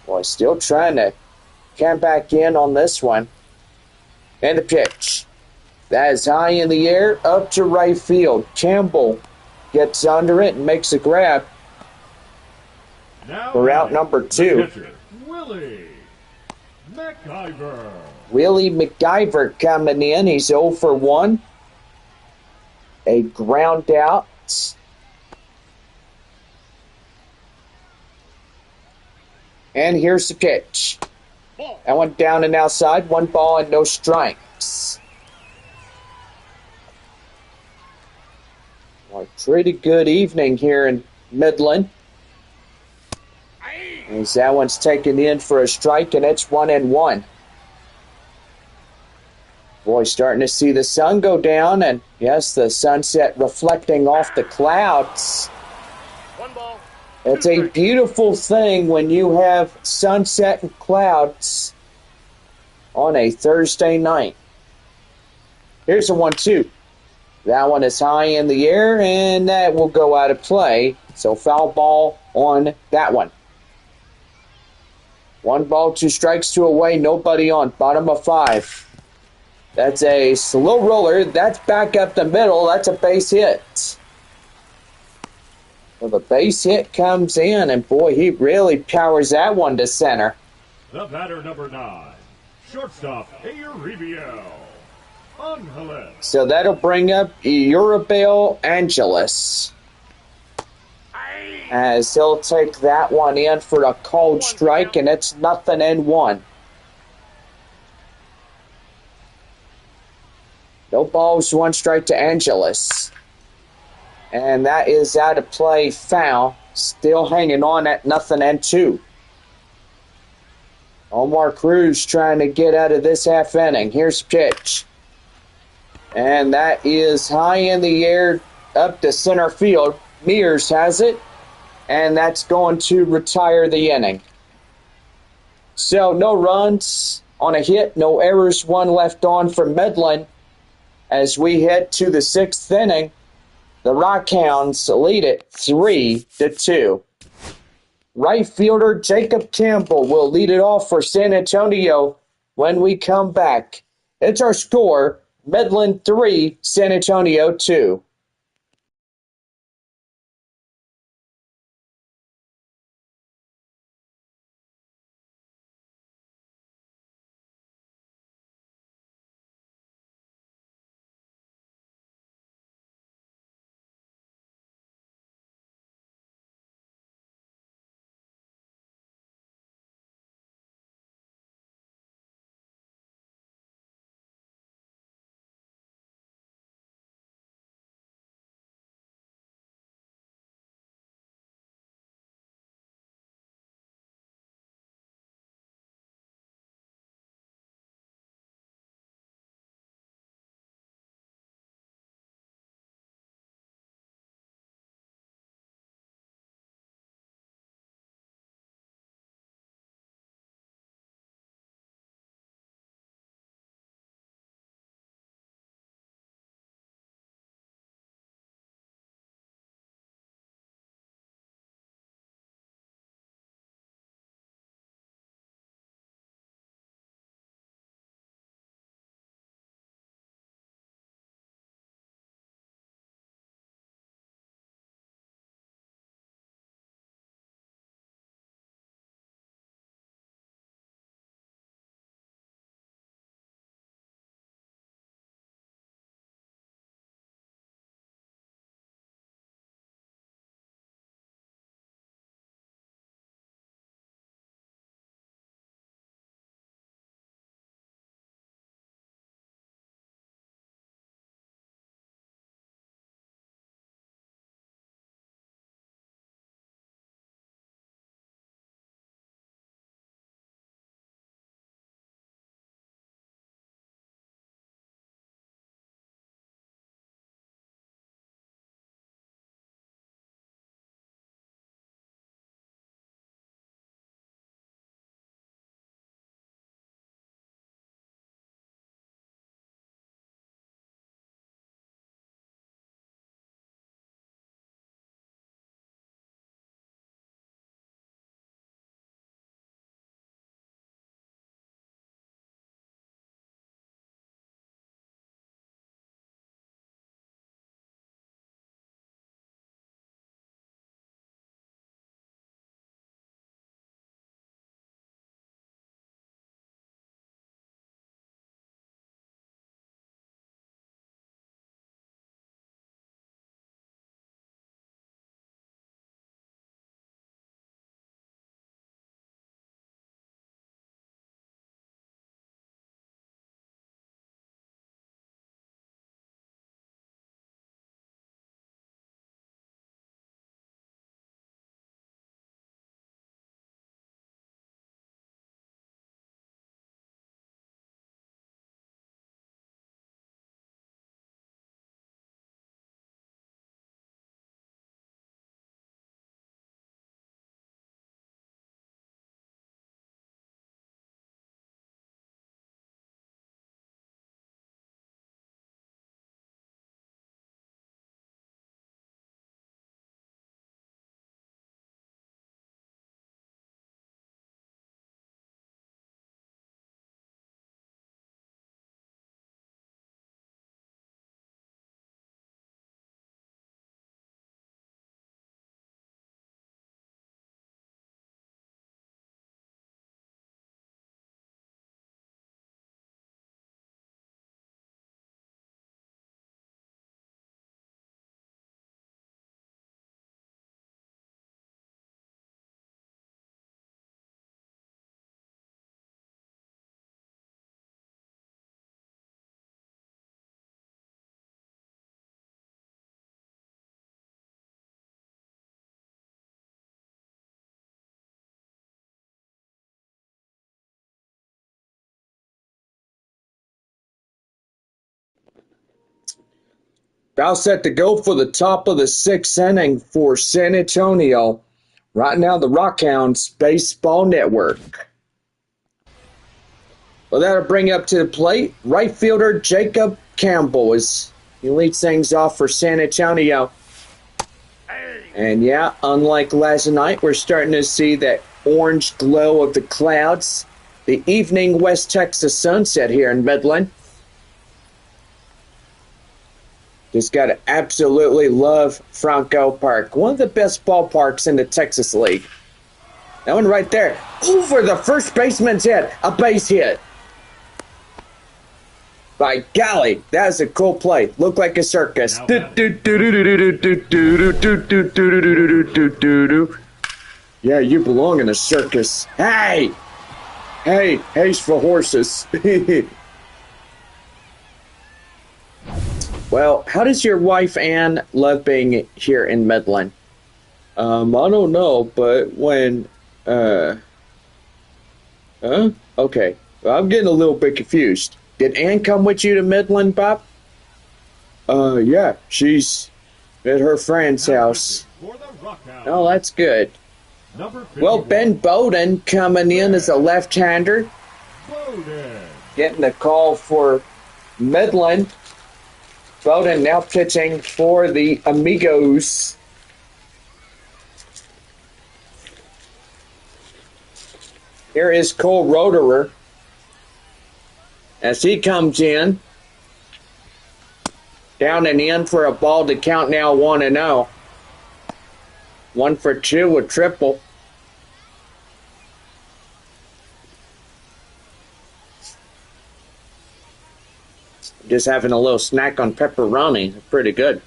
Boy, still trying to come back in on this one. And the pitch. That is high in the air, up to right field. Campbell gets under it and makes a grab. Now For out number 2. pitcher, Willie McIver. Willie McIver coming in. He's 0 for 1. A ground out. And here's the pitch. That one down and outside. 1 ball and no strikes. Well, pretty good evening here in Midland. As that one's taken in for a strike, and it's 1-1. Boy, starting to see the sun go down, and yes, the sunset reflecting off the clouds. 1 ball. It's a beautiful thing when you have sunset and clouds on a Thursday night. Here's a 1-2. That one is high in the air, and that will go out of play. So foul ball on that one. 1 ball, 2 strikes, 2 away, nobody on. Bottom of 5. That's a slow roller. That's back up the middle. That's a base hit. Well, the base hit comes in, and boy, he really powers that one to center. The batter number 9, shortstop Arevio Angeles. So that'll bring up Urabel Angeles, as he'll take that one in for a cold strike, and it's 0-1. No balls, 1 strike to Angeles. And that is out of play, foul. Still hanging on at 0-2. Omar Cruz trying to get out of this half inning. Here's the pitch. And that is high in the air up to center field. Mears has it. And that's going to retire the inning. So no runs on a hit, no errors, 1 left on for Midland. As we head to the 6th inning, the Rockhounds lead it 3-2. Right fielder Jacob Campbell will lead it off for San Antonio when we come back. It's our score, Midland 3, San Antonio 2. Foul set to go for the top of the 6th inning for San Antonio. Right now, the Rockhounds Baseball Network. Well, that'll bring up to the plate right fielder Jacob Campbell as he leads things off for San Antonio. And yeah, unlike last night, we're starting to see that orange glow of the clouds. The evening West Texas sunset here in Midland. Just got to absolutely love Franco Park. One of the best ballparks in the Texas League. That one right there. Over the first baseman's head. A base hit. By golly, that was a cool play. Looked like a circus. Yeah, you belong in a circus. Hey! Hey, hay's for horses. Well, how does your wife Ann love being here in Midland? I don't know, but when, Okay. Well, I'm getting a little bit confused. Did Ann come with you to Midland, Bob? Yeah, she's at her friend's house. Oh, that's good. Well, Ben Bowden coming in as a left-hander. Getting the call for Midland. Bowden now pitching for the Amigos. Here is Cole Roederer as he comes in. Down and in for a ball to count now 1-0. 1 for 2, a triple. Just having a little snack on pepperoni. Pretty good.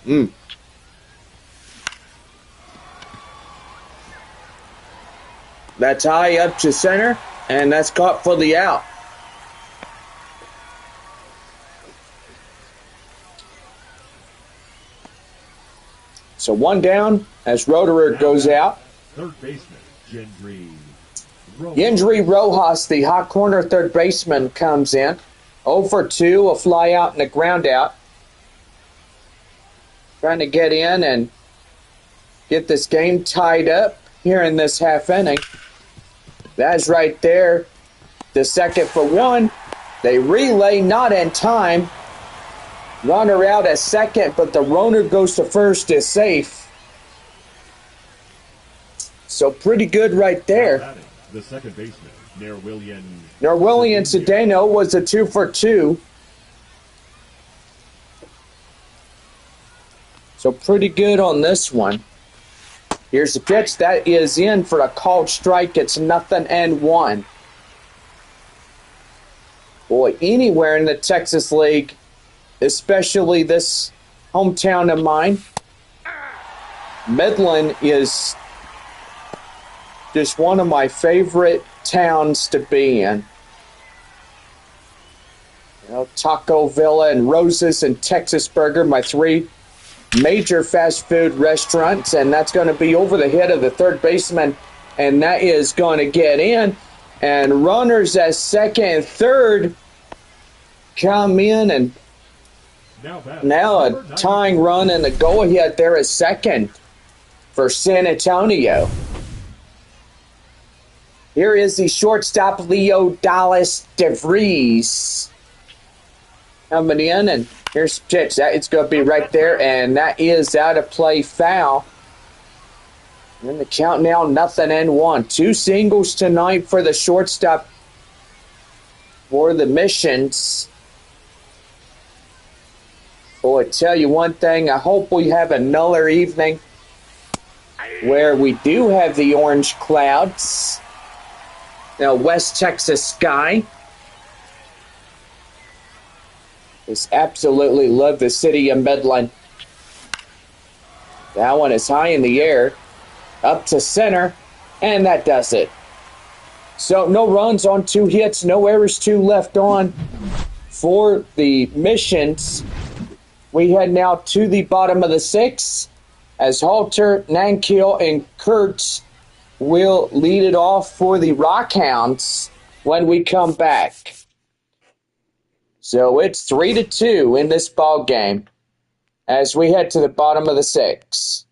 That's high up to center, and that's caught for the out. So 1 down as Roederer goes out. Third baseman, Yendry Rojas, the hot corner third baseman, comes in. 0 for 2, a fly out and a ground out. Trying to get in and get this game tied up here in this half inning. That's right there. The second for 1. They relay, not in time. Runner out at second, but the runner goes to first is safe. So pretty good right there. The second baseman, Nerwillian Cedeno was a 2 for 2. So pretty good on this one. Here's the pitch. That is in for a called strike. It's 0-1. Boy, anywhere in the Texas League, especially this hometown of mine, Midland is just one of my favorite towns to be in. You know, Taco Villa and Roses and Texas Burger, my 3 major fast food restaurants, and that's going to be over the head of the third baseman, and that is going to get in. And runners at second and third come in, and now a tying run and a go-ahead there at second for San Antonio. Here is the shortstop, Leo Dallas DeVries, coming in, and here's the pitch. It's going to be right there, and that is out of play foul. And the count now 0-1. 2 singles tonight for the shortstop for the Missions. Boy, I tell you one thing, I hope we have another evening where we do have the orange clouds. Now, West Texas sky. Just absolutely love the city of Midland. That one is high in the air. Up to center. And that does it. So no runs on 2 hits. No errors, 2 left on for the Missions. We head now to the bottom of the 6th as Halter, Nankiel, and Kurtz will lead it off for the Rockhounds when we come back. So it's 3-2 in this ball game. as we head to the bottom of the sixth.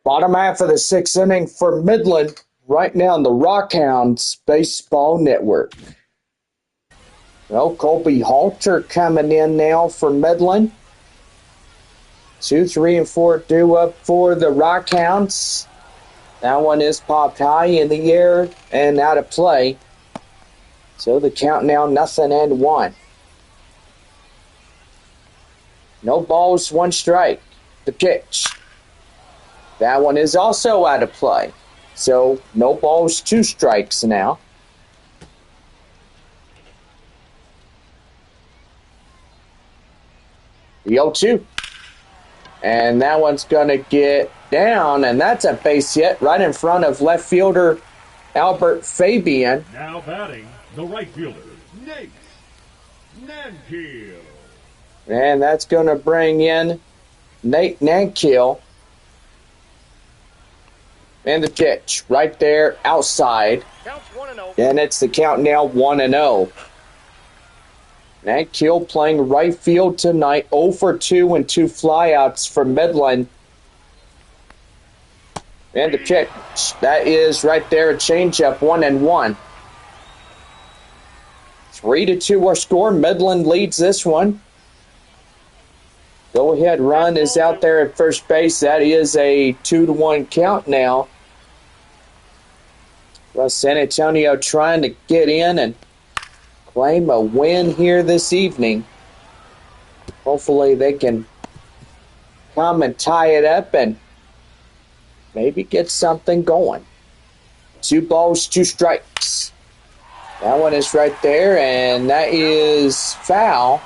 Bottom half of the sixth inning for Midland, right now on the Rockhounds Baseball Network. Well, Colby Halter coming in now for Midland. 2, 3, and 4 due up for the Rockhounds. That one is popped high in the air and out of play. So the count now 0-1. No balls, 1 strike. The pitch. That one is also out of play. So no balls, 2 strikes now. The 0-2. And that one's going to get down, and that's a base hit right in front of left fielder Albert Fabian. Now batting, the right fielder, Nate Nankiel. And that's going to bring in Nate Nankiel. And the pitch right there outside. Counts 1-0. And it's the count now 1-0. Nankiel playing right field tonight. 0 for 2 and 2 flyouts for Midland. And the pitch, that is right there, a changeup, 1-1. 3-2 our score. Midland leads this one. Go ahead run is out there at first base. That is a 2-1 count now. Well, San Antonio trying to get in and claim a win here this evening. Hopefully they can come and tie it up and maybe get something going. 2 balls, 2 strikes. That one is right there, and that is foul.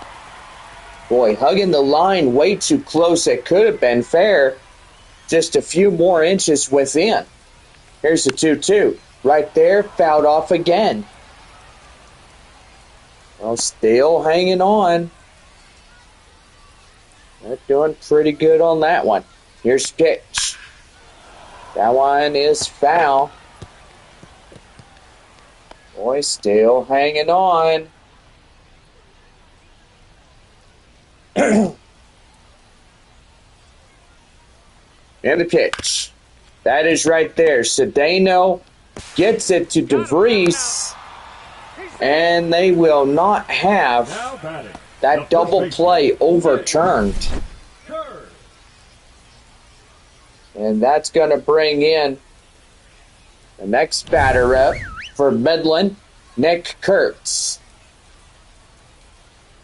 Boy, hugging the line way too close. It could have been fair. Just a few more inches within. Here's the 2-2. Right there, fouled off again. Well, still hanging on. They're doing pretty good on that one. Here's pitch. That one is foul. Boy, still hanging on. And the pitch. That is right there. Cedeno gets it to DeVries. And they will not have that double play overturned. And that's going to bring in the next batter up for Midland, Nick Kurtz.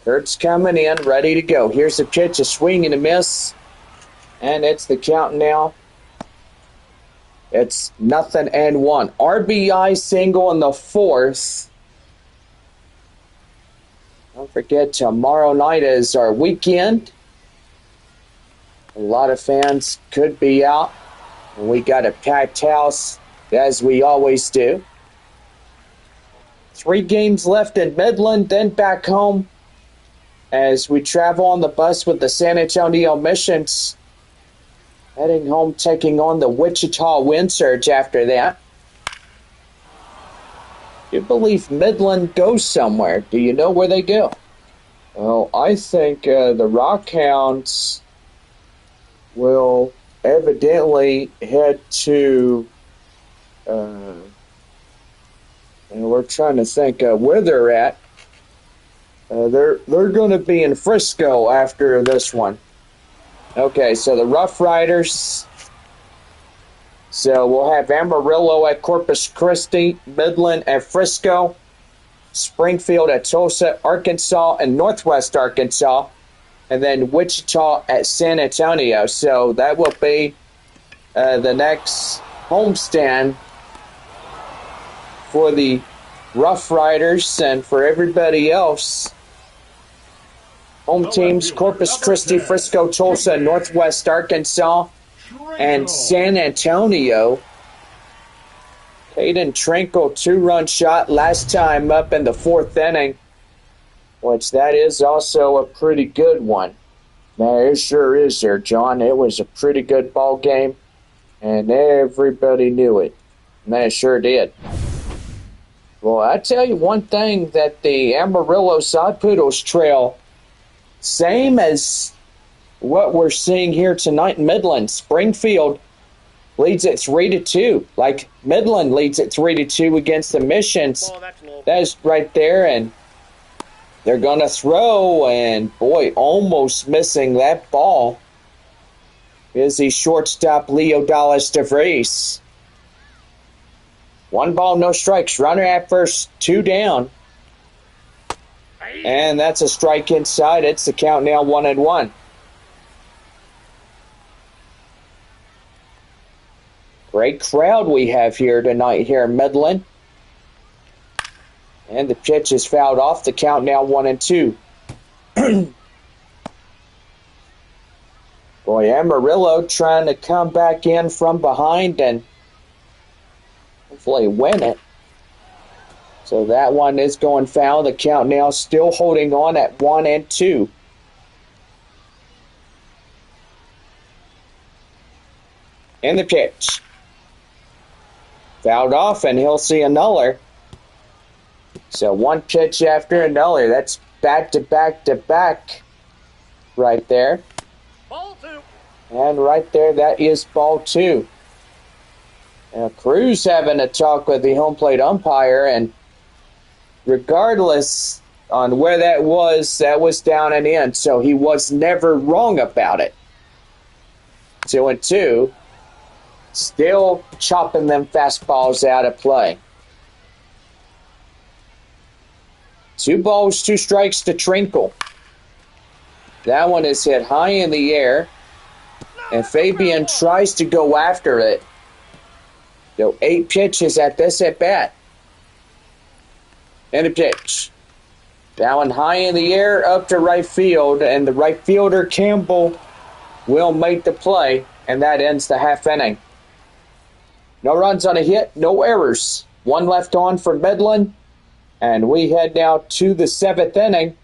Kurtz coming in, ready to go. Here's the pitch, a swing and a miss. And it's the count now. It's 0-1. RBI single in the 4th. Don't forget, tomorrow night is our weekend. A lot of fans could be out. And we got a packed house, as we always do. 3 games left in Midland, then back home as we travel on the bus with the San Antonio Missions. Heading home, taking on the Wichita Wind Surge after that. Do you believe Midland goes somewhere? Do you know where they go? Well, I think the Rockhounds will evidently head to... and we're trying to think where they're at. They're going to be in Frisco after this one. Okay, so the Rough Riders. So we'll have Amarillo at Corpus Christi, Midland at Frisco, Springfield at Tulsa, Arkansas, and Northwest Arkansas, and then Wichita at San Antonio. So that will be the next homestand for the Rough Riders, and for everybody else, home teams Corpus Christi, Frisco, Tulsa, Northwest Arkansas, and San Antonio. Caden Trinkle, 2-run shot last time up in the 4th inning, which that is also a pretty good one. Now, it sure is there, John. It was a pretty good ball game, and everybody knew it. And they sure did. Well, I tell you one thing that the Amarillo Sod Poodles trail, same as what we're seeing here tonight in Midland. Springfield leads at 3-2. Like Midland leads at 3-2 against the Missions. That's right there, and they're going to throw, and boy, almost missing that ball is the shortstop Leo Dallas DeVries. 1 ball, no strikes. Runner at first, 2 down. And that's a strike inside. It's the count now, 1-1. Great crowd we have here tonight here in Midland. And the pitch is fouled off. The count now 1-2. Boy, Amarillo trying to come back in from behind and hopefully win it. So that one is going foul. The count now still holding on at 1-2. And the pitch. Fouled off, and he'll see a nuller. So 1 pitch after a nuller. That's back to back to back right there. Ball 2. And right there, that is ball 2. Now, Cruz having a talk with the home plate umpire, and regardless on where that was down and in, so he was never wrong about it. 2-2. Still chopping them fastballs out of play. 2 balls, 2 strikes to Trinkle. That one is hit high in the air, and Fabian tries to go after it. So 8 pitches at this at bat. And a pitch. That one high in the air up to right field, and the right fielder Campbell will make the play, and that ends the half inning. No runs on a hit, no errors. 1 left on for Midland, and we head now to the 7th inning,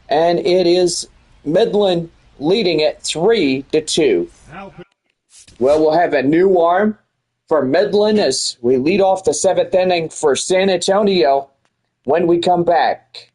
and it is Midland leading it 3-2. Well, we'll have a new arm for Midland as we lead off the 7th inning for San Antonio when we come back.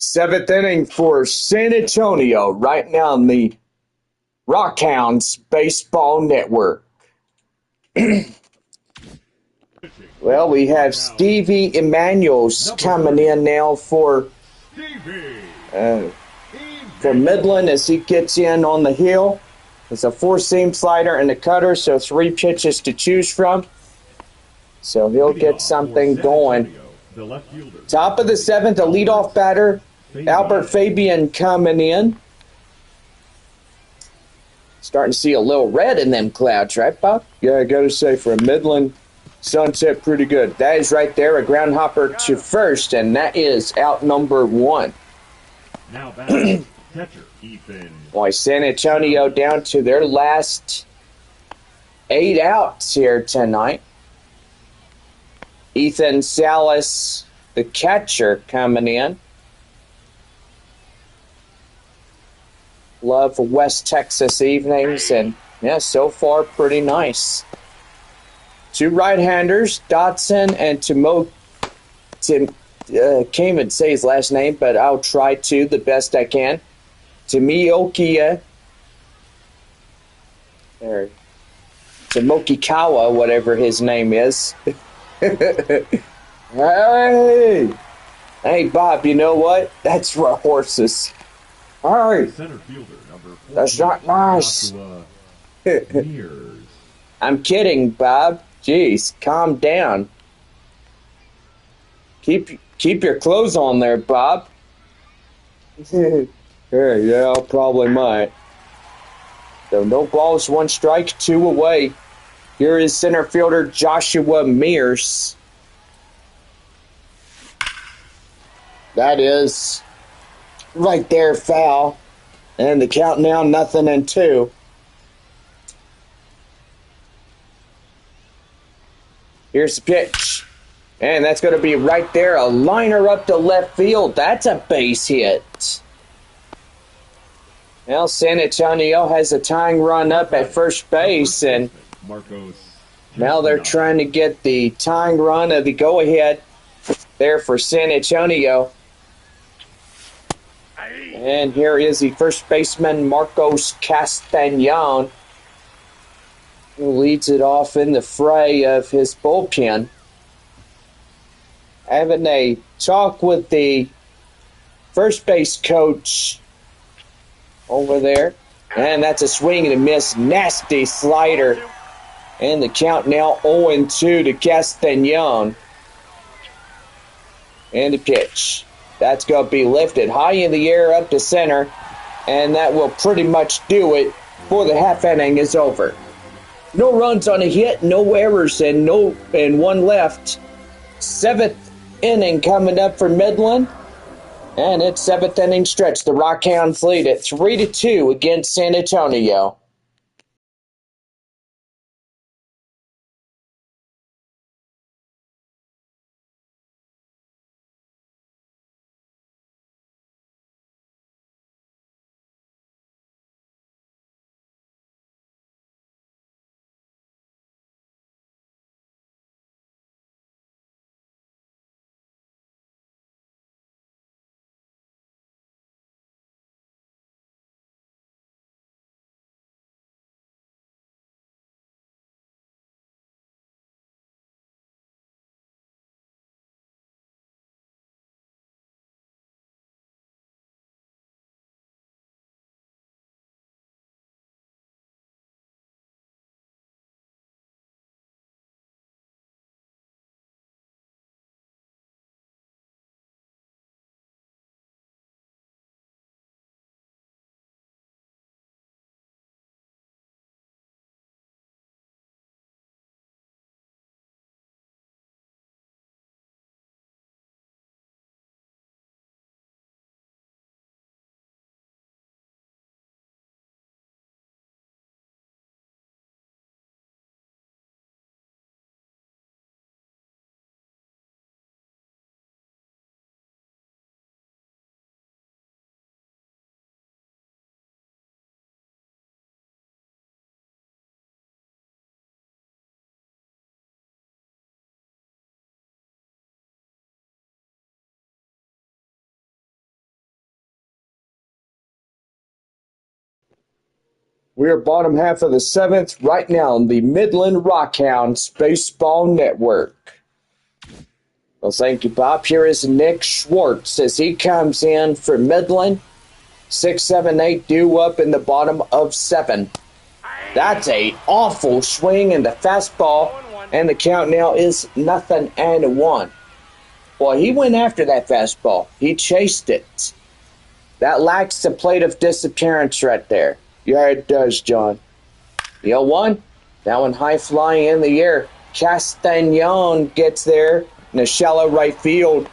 Seventh inning for San Antonio right now on the Rockhounds Baseball Network. Well, we have Stevie Emanuels coming in now for Midland as he gets in on the hill. It's a 4-seam slider and a cutter, so 3 pitches to choose from. So he'll get something going. Top of the 7th, a leadoff batter, Albert Fabian coming in. Starting to see a little red in them clouds, right, Bob? Yeah, I got to say, for a Midland, sunset pretty good. That is right there, a ground hopper to first, and that is out number 1. Now back, catcher Ethan. Boy, San Antonio down to their last 8 outs here tonight. Ethan Salas, the catcher, coming in. Love West Texas evenings, and Yeah, so far pretty nice. Two right-handers, Dotson and can't even say his last name, but I'll try to the best I can. Tomiokia, or Tomokikawa, whatever his name is. Hey! Hey, Bob, you know what? That's for horses. Hey! Center fielder number 14, That's not nice. Joshua Mears. I'm kidding, Bob. Jeez, calm down. Keep your clothes on there, Bob. Yeah, I probably might. So no balls, one strike, two away. Here is center fielder Joshua Mears. That is right there, foul. And the count now, 0-2. Here's the pitch. And that's going to be right there, a liner up to left field. That's a base hit. Well, San Antonio has a tying run up at first base, and now they're trying to get the tying run of the go-ahead there for San Antonio. And here is the first baseman, Marcos Castañon, who leads it off in the fray of his bullpen. Having a talk with the first base coach over there. And that's a swing and a miss. Nasty slider. And the count now 0-2 to Castañon. And the pitch. That's going to be lifted high in the air up to center. And that will pretty much do it before the half inning is over. No runs on a hit, no errors, and one left. Seventh inning coming up for Midland. And it's seventh inning stretch. The Rockhounds lead at 3-2 against San Antonio. We're bottom half of the seventh right now on the Midland Rockhounds Baseball Network. Well, thank you, Bob. Here is Nick Schwartz as he comes in for Midland. 6, 7, 8 due up in the bottom of 7. That's a awful swing in the fastball, and the count now is 0-1. Well, he went after that fastball. He chased it. That lacks the plate of disappearance right there. Yeah, it does, John. The 0-1, that one high flying in the air. Castañon gets there in a shallow right field.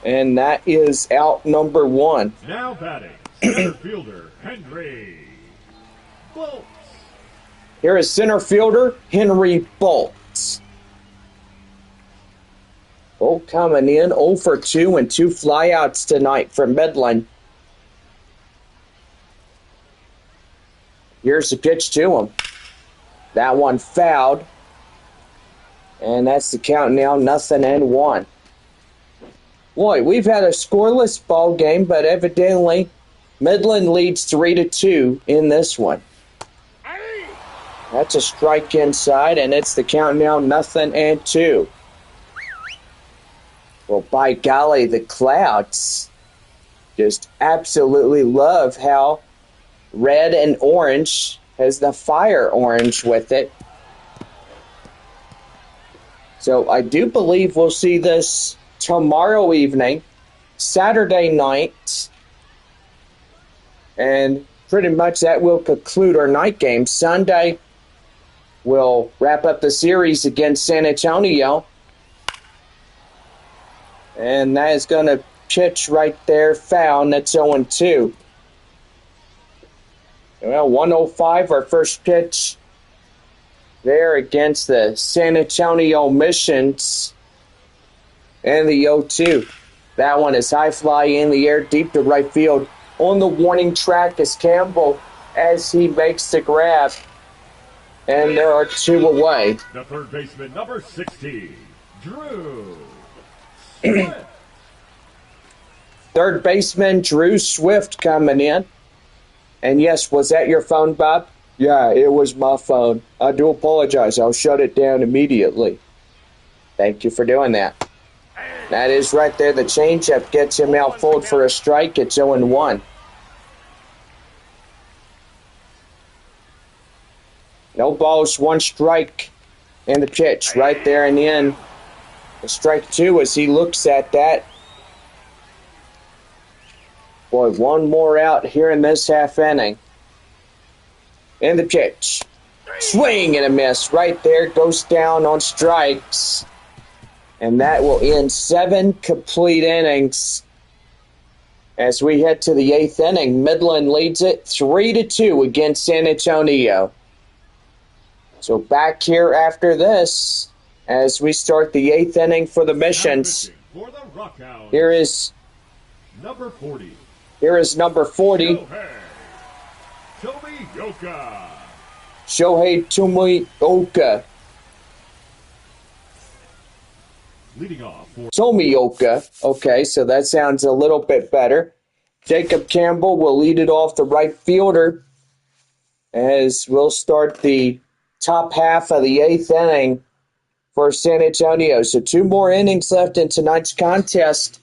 And that is out number 1. Now batting, center fielder Henry Bolts. Here is center fielder Henry Bolts. Bolt coming in 0 for 2 and 2 flyouts tonight for Midland. Here's the pitch to him. That one fouled. And that's the count now, 0-1. Boy, we've had a scoreless ball game, but evidently Midland leads 3-2 in this one. That's a strike inside, and it's the count now, 0-2. Well, by golly, the Clouds just absolutely love how red and orange has the fire orange with it. So I do believe we'll see this tomorrow evening, Saturday night, and pretty much that will conclude our night game. Sunday, we'll wrap up the series against San Antonio, and that is going to pitch right there, foul, and that's 0-2. Well, 105, our first pitch there against the San Antonio Missions, and the 0-2. That one is high fly in the air, deep to right field. On the warning track is Campbell as he makes the grab, and there are two away. The third baseman, number 60, Drew. Third baseman Drew Swift coming in. And yes, was that your phone, Bob? Yeah, it was my phone. I do apologize. I'll shut it down immediately. Thank you for doing that. That is right there. The changeup gets him out fouled for a strike. It's 0-1. No balls, one strike. And the pitch right there and in. The strike two as he looks at that. Boy, one more out here in this half inning. And the pitch. Swing and a miss. Right there. Goes down on strikes. And that will end 7 complete innings. As we head to the 8th inning, Midland leads it 3-2 against San Antonio. So back here after this, as we start the 8th inning for the Missions. For the Rockhounds, Here is number 40. number 40. Tomioka. Shohei Tomioka. Leading off for Tomioka. Okay, so that sounds a little bit better. Jacob Campbell will lead it off, the right fielder, as we'll start the top half of the 8th inning for San Antonio. So 2 more innings left in tonight's contest,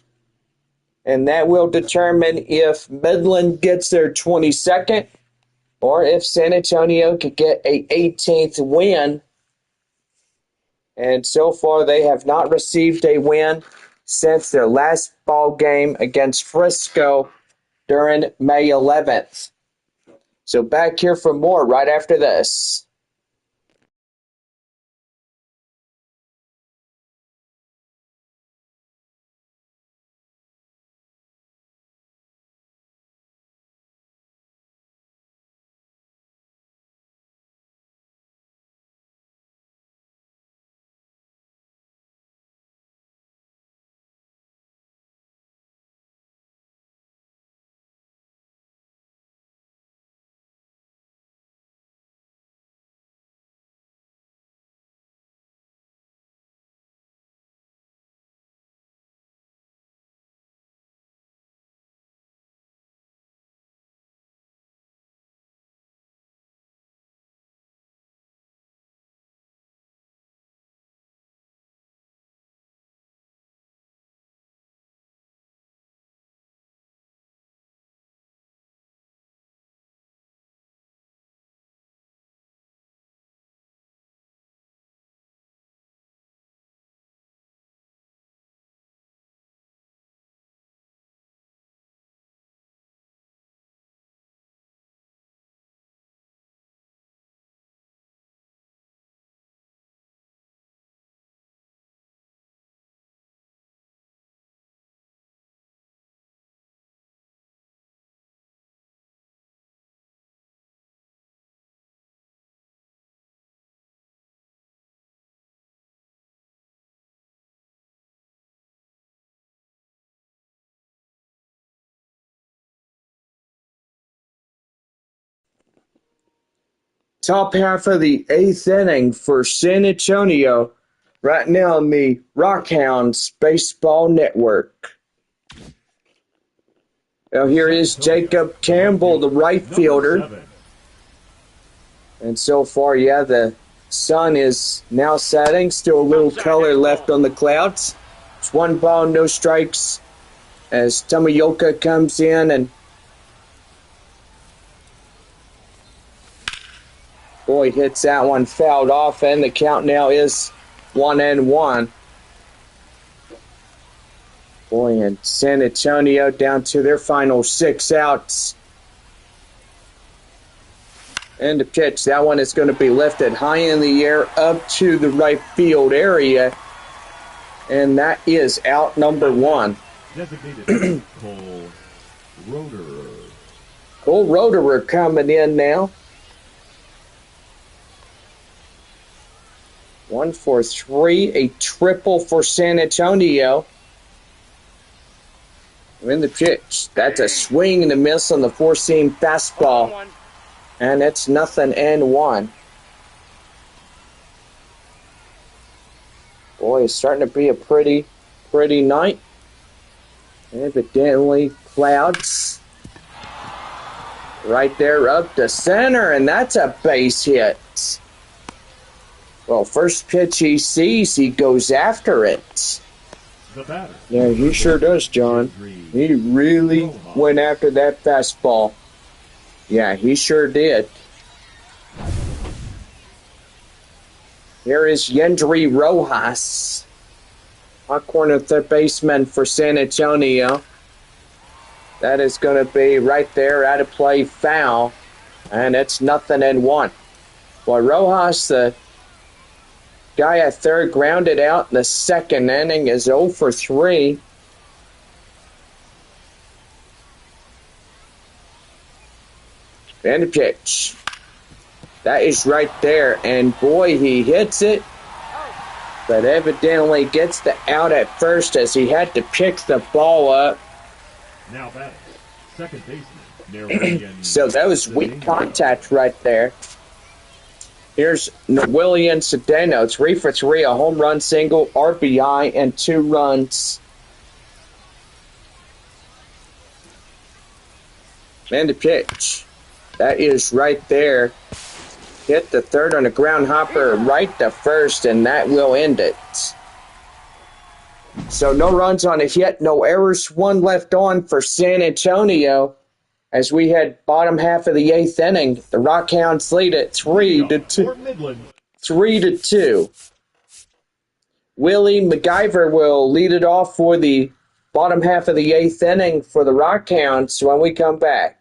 and that will determine if Midland gets their 22nd or if San Antonio could get a 18th win. And so far, they have not received a win since their last ball game against Frisco during May 11th. So back here for more right after this. top half of the 8th inning for San Antonio right now on the Rockhounds Baseball Network. Now here is Jacob Campbell, the right fielder. And so far, yeah, the sun is now setting. Still a little color left on the clouds. It's 1 ball, no strikes as Tomoyoka comes in and boy, hits that one fouled off, and the count now is 1-1. Boy, and San Antonio down to their final 6 outs. And the pitch, that one is going to be lifted high in the air up to the right field area. And that is out number 1. Designated Cole Roederer. Cole Roederer coming in now. 1 for 3, a triple for San Antonio. In the pitch, that's a swing and a miss on the 4-seam fastball. And it's 0-1. Boy, it's starting to be a pretty night. Evidently, clouds right there up to center, and that's a base hit. Well, first pitch he sees, he goes after it. Yeah, he sure does, John. He really went after that fastball. Yeah, he sure did. Here is Yendry Rojas, hot corner third baseman for San Antonio. That is going to be right there, out of play, foul, and it's 0-1. Well, Rojas, the guy at third, grounded out in the 2nd inning, is 0 for 3. And the pitch. That is right there, and boy, he hits it, but evidently gets the out at first as he had to pick the ball up. Now batting, second baseman. So that was weak contact right there. Here's William Cedeno, 3 for 3, a home run, single, RBI, and 2 runs. And the pitch. That is right there. Hit the third on the ground hopper, right to first, and that will end it. So no runs on a hit, no errors, 1 left on for San Antonio. As we head bottom half of the 8th inning, the Rockhounds lead at 3-2. 3-2. Willie MacGyver will lead it off for the bottom half of the 8th inning for the Rockhounds when we come back.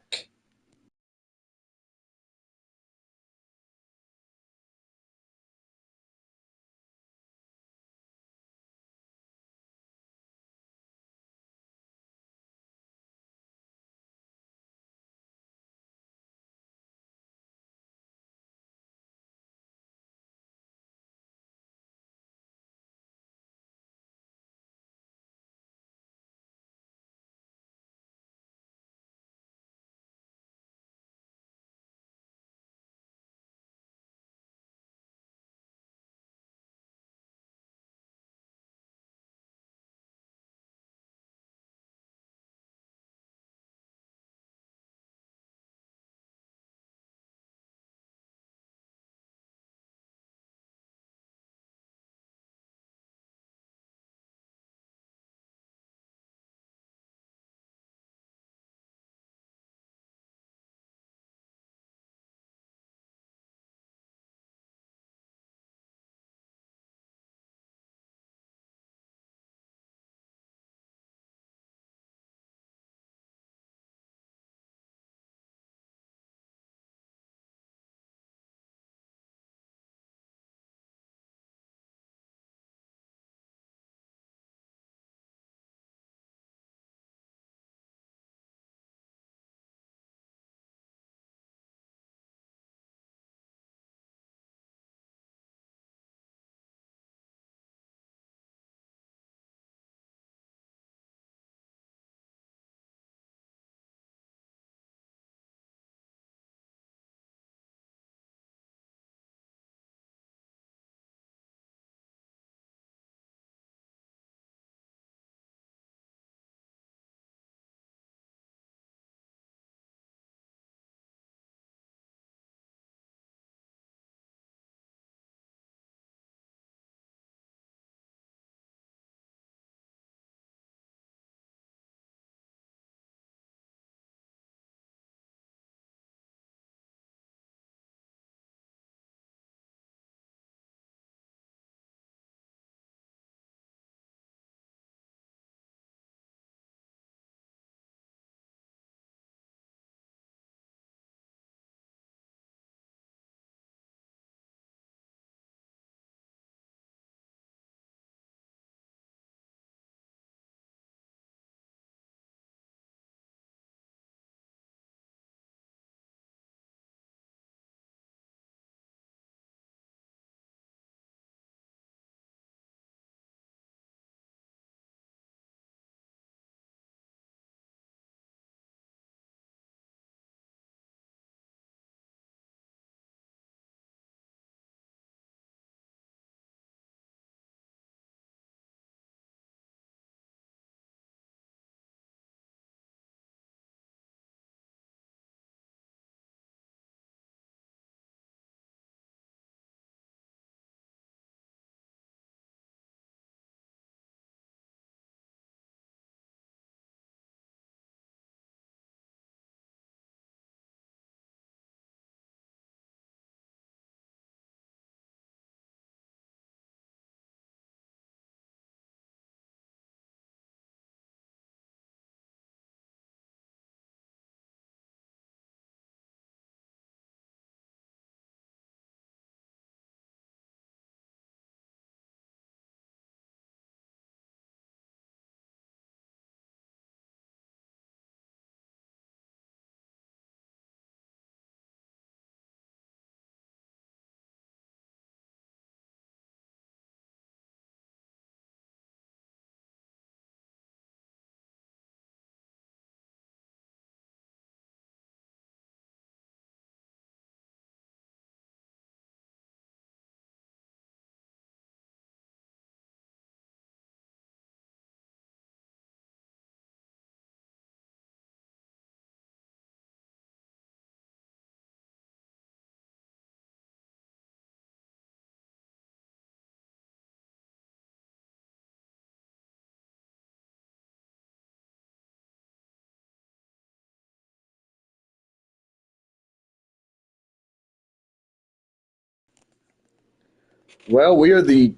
Well, we are the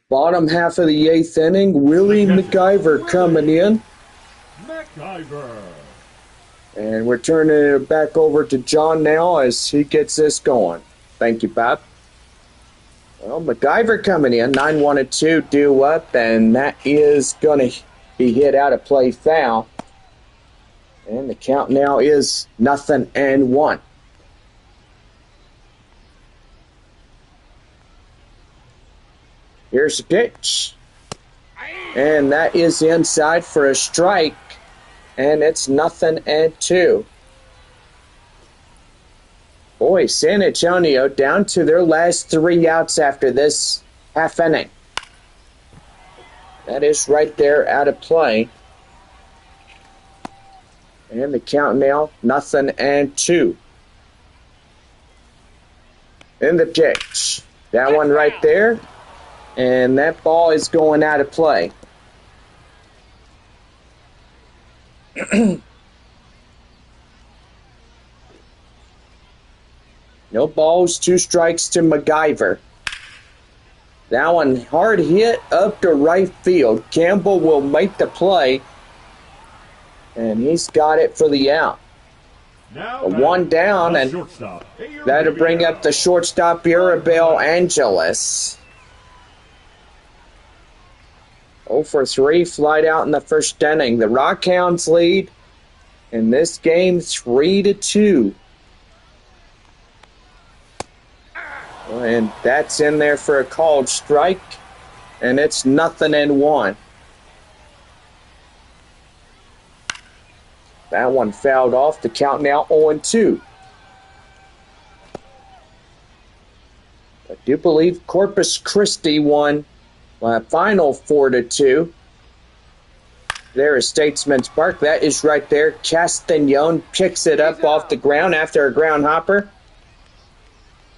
bottom half of the 8th inning. Willie McIver coming in. McIver. And we're turning it back over to John now as he gets this going. Thank you, Bob. Well, McIver coming in, 9-1-2 due up, and that is going to be hit out of play foul. And the count now is 0-1. Here's the pitch. And that is inside for a strike. And it's 0-2. Boy, San Antonio down to their last 3 outs after this half inning. That is right there out of play. And the count now, 0-2. In the pitch. That one right there. And that ball is going out of play. No balls, 2 strikes to McIver. That one hard hit up to right field. Campbell will make the play. And he's got it for the out. Now 1 down, and shortstop, that'll bring up the shortstop, Arabelle Angeles. 0 for 3, flight out in the first inning. The Rockhounds lead in this game 3-2. And that's in there for a called strike, and it's 0-1. That one fouled off. The count now 0-2. I do believe Corpus Christi won final 4-2. There is Statesman's Park. That is right there. Castagnon picks it up off the ground after a ground hopper.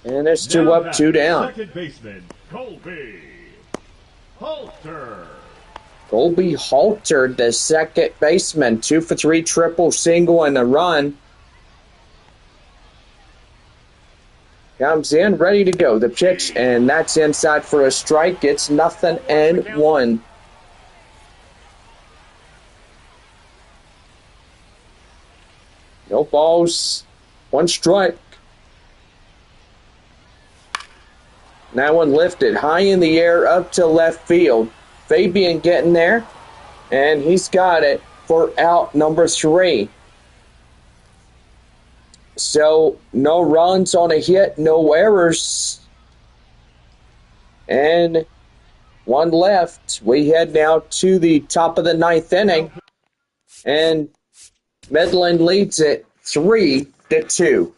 And there's 2 up, 2 down. Second baseman, Colby Halter. Colby Halter, the second baseman, 2 for 3, triple, single, and a run. Comes in, ready to go. The pitch, and that's inside for a strike. It's 0-1. No balls, 1 strike. That one lifted high in the air up to left field. Fabian getting there, and he's got it for out number 3. So no runs on a hit, no errors, and 1 left. We head now to the top of the 9th inning, and Midland leads it 3-2.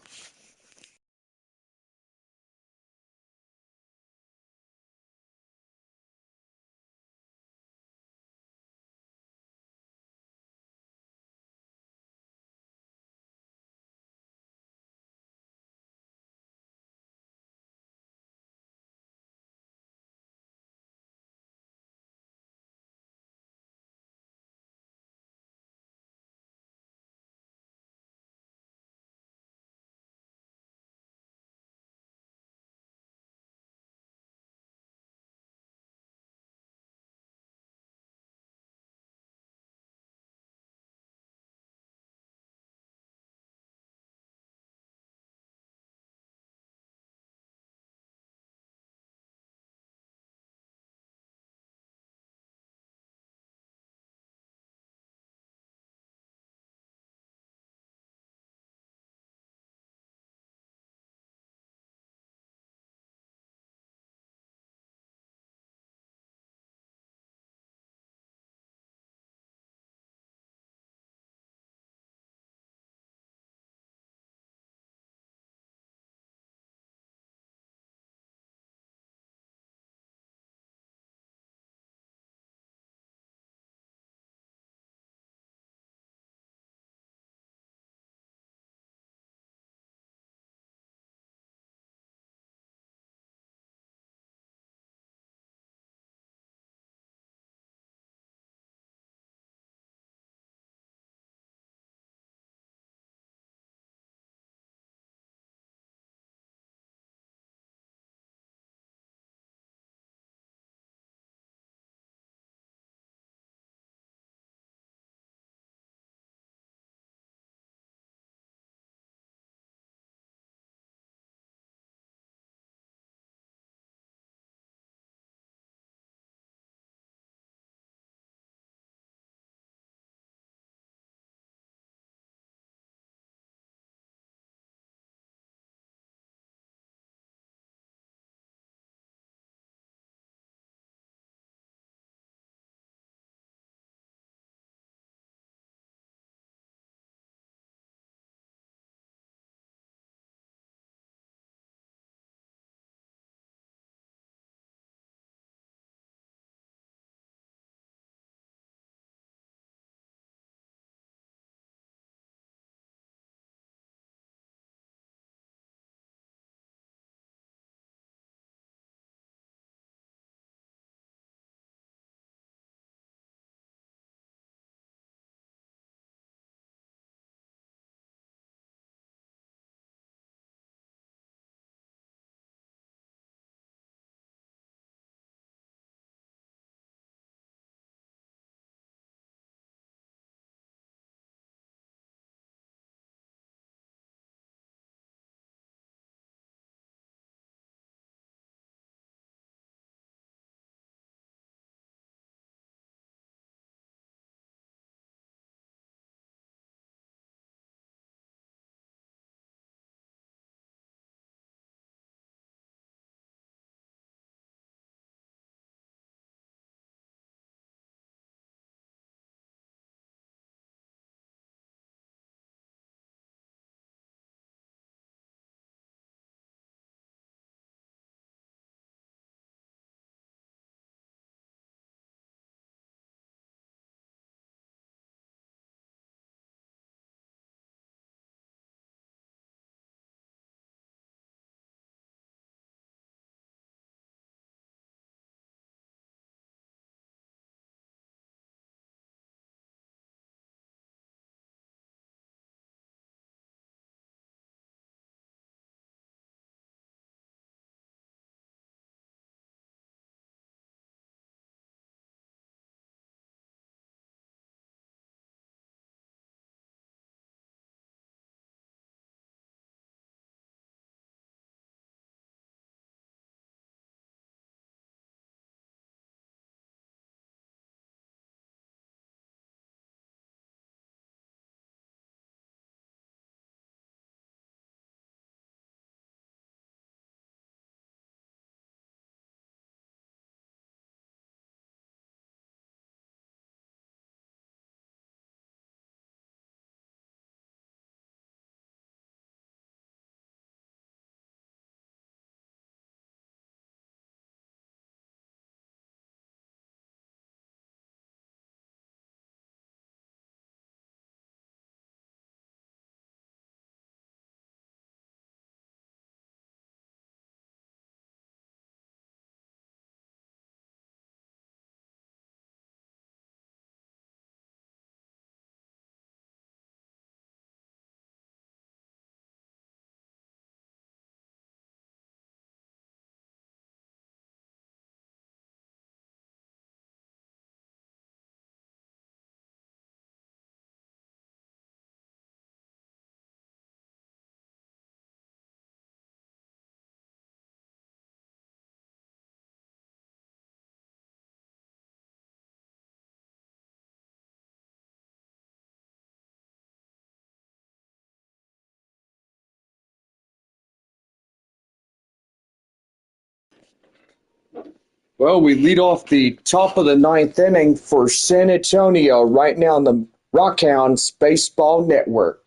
Well, we lead off the top of the ninth inning for San Antonio right now on the Rockhounds Baseball Network.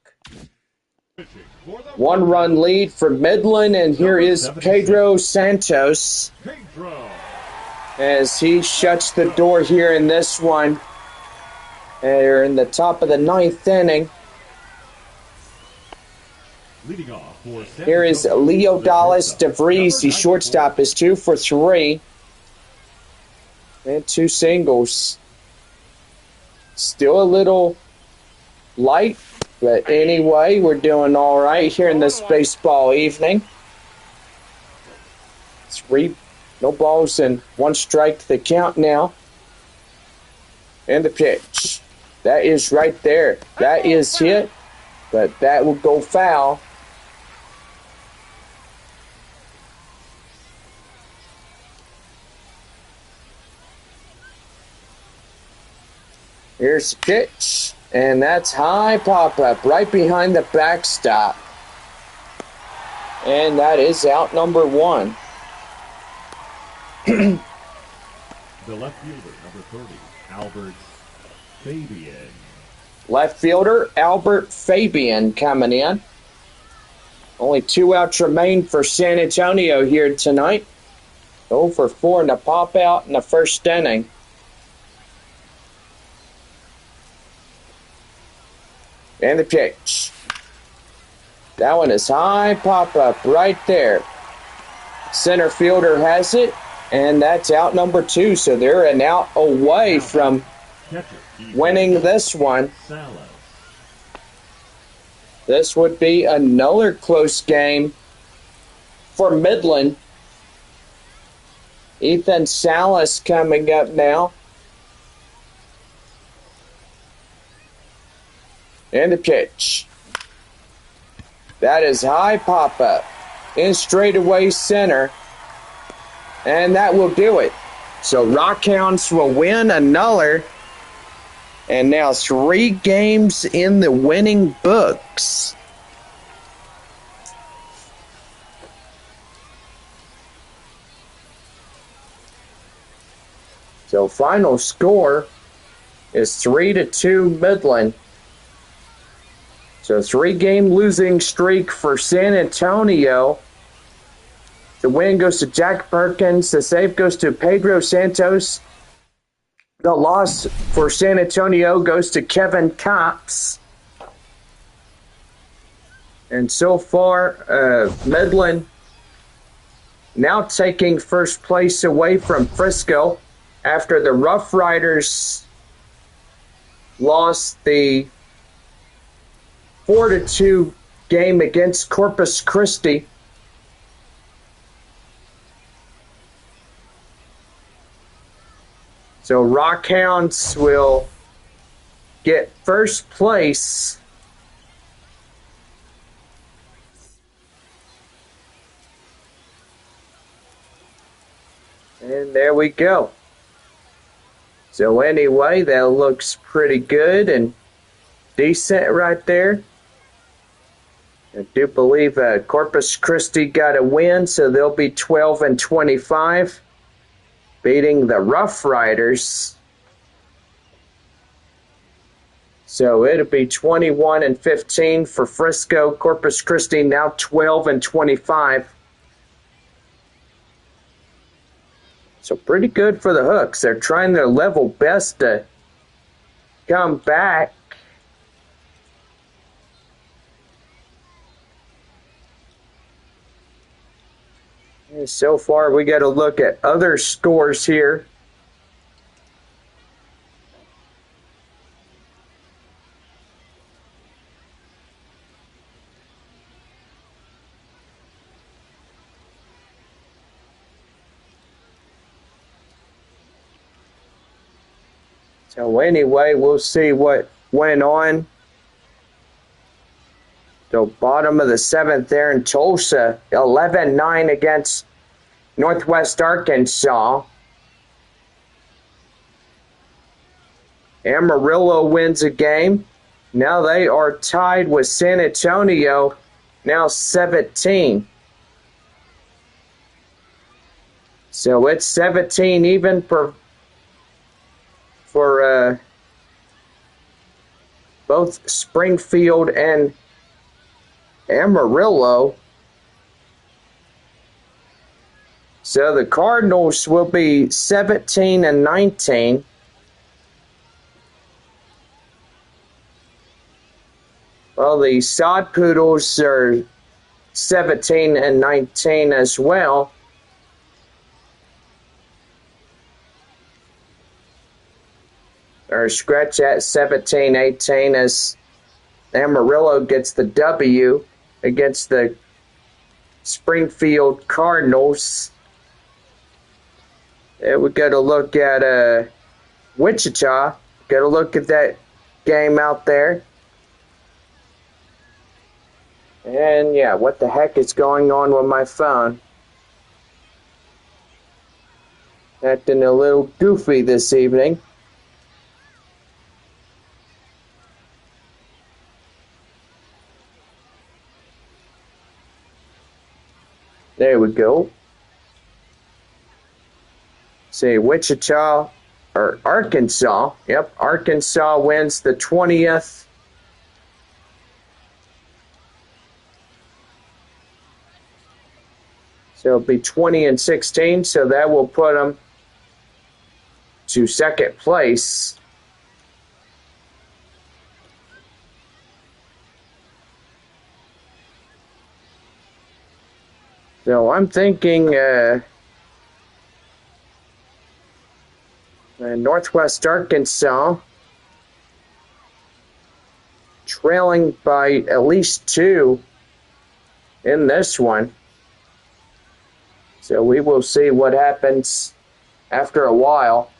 One-run lead for Midland, and here is Pedro Santos as he shuts the door here in this one. They're in the top of the ninth inning. Here is Leo Dallas DeVries. The shortstop is 2 for 3. And 2 singles. Still a little light, but anyway, we're doing all right here in this baseball evening. 3, no balls and 1 strike to the count now. And the pitch. That is right there. That is hit, but that will go foul. Here's the pitch, and that's high pop-up right behind the backstop. And that is out number 1. The left fielder, number 30, Albert Fabian. Left fielder, Albert Fabian coming in. Only 2 outs remain for San Antonio here tonight. 0 for 4 in the pop-out in the first inning. And the pitch. That one is high pop-up right there. Center fielder has it, and that's out number 2. So they're an out away from winning this one. This would be another close game for Midland. Ethan Salas coming up now. And the pitch. That is high pop-up. In straightaway center. And that will do it. So Rockhounds will win another. And now 3 games in the winning books. So final score is 3-2 Midland. So 3-game losing streak for San Antonio. The win goes to Jack Perkins. The save goes to Pedro Santos. The loss for San Antonio goes to Kevin Cops. And so far, Midland now taking first place away from Frisco after the Rough Riders lost the 4-2 game against Corpus Christi. So Rockhounds will get first place. And there we go. So anyway, that looks pretty good and decent right there. I do believe Corpus Christi got a win, so they'll be 12-25, beating the Rough Riders. So it'll be 21-15 for Frisco. Corpus Christi now 12-25. So pretty good for the Hooks. They're trying their level best to come back. And so far, we got to look at other scores here. So anyway, we'll see what went on. So bottom of the 7th there in Tulsa, 11-9 against Northwest Arkansas. Amarillo wins a game. Now they are tied with San Antonio, now 17. So it's 17 even for both Springfield and Amarillo. So the Cardinals will be 17 and 19. Well, the Sod Poodles are 17 and 19 as well. Or scratch at 17-18 as Amarillo gets the W against the Springfield Cardinals. And we got to look at Wichita. Got to look at that game out there. And yeah, what the heck is going on with my phone? Acting a little goofy this evening. There we go. See, Wichita or Arkansas. Yep, Arkansas wins the 20th. So it'll be 20 and 16. So that will put them to second place. So I'm thinking Northwest Arkansas trailing by at least 2 in this one. So we will see what happens after a while.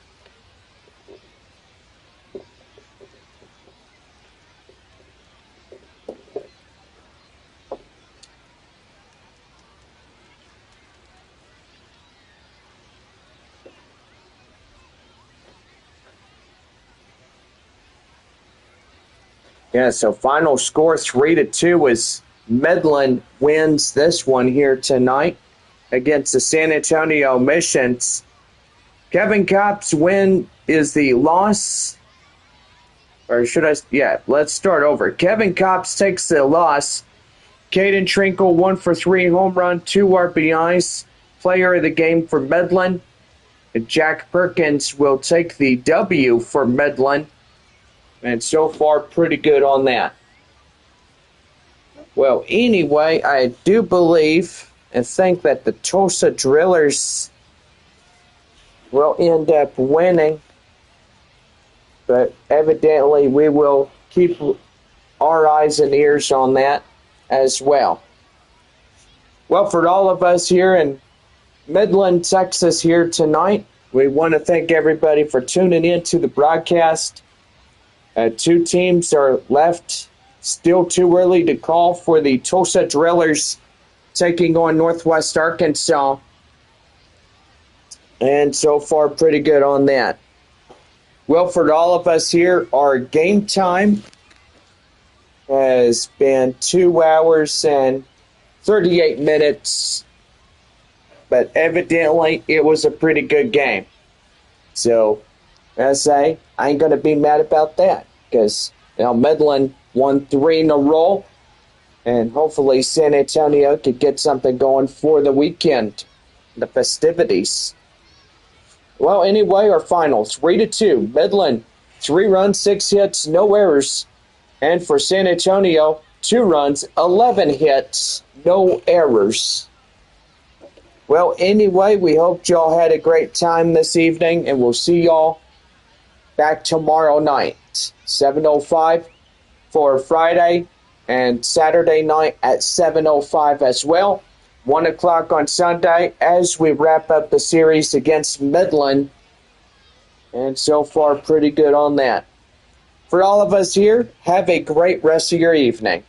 Yeah, so final score 3-2 as Midland wins this one here tonight against the San Antonio Missions. Kevin Kopp's win is the loss. Or should I? Yeah, let's start over. Kevin Kopp's takes the loss. Caden Trinkle, 1 for 3 home run, 2 RBIs. Player of the game for Midland. Jack Perkins will take the W for Midland. And so far, pretty good on that. Well, anyway, I do believe and think that the Tulsa Drillers will end up winning. But evidently, we will keep our eyes and ears on that as well. Well, for all of us here in Midland, Texas here tonight, we want to thank everybody for tuning in to the broadcast. 2 teams are left. Still too early to call for the Tulsa Drillers taking on Northwest Arkansas. And so far, pretty good on that. Well, for all of us here, our game time has been 2 hours and 38 minutes. But evidently, it was a pretty good game. So, as I ain't going to be mad about that because Midland won 3 in a row, and hopefully San Antonio could get something going for the weekend, the festivities. Well, anyway, our finals 3-2. Midland 3 runs, 6 hits, no errors, and for San Antonio 2 runs, 11 hits, no errors. Well, anyway, we hope y'all had a great time this evening, and we'll see y'all back tomorrow night, 7:05 for Friday, and Saturday night at 7:05 as well. 1 o'clock on Sunday as we wrap up the series against Midland. And so far, pretty good on that. For all of us here, have a great rest of your evening.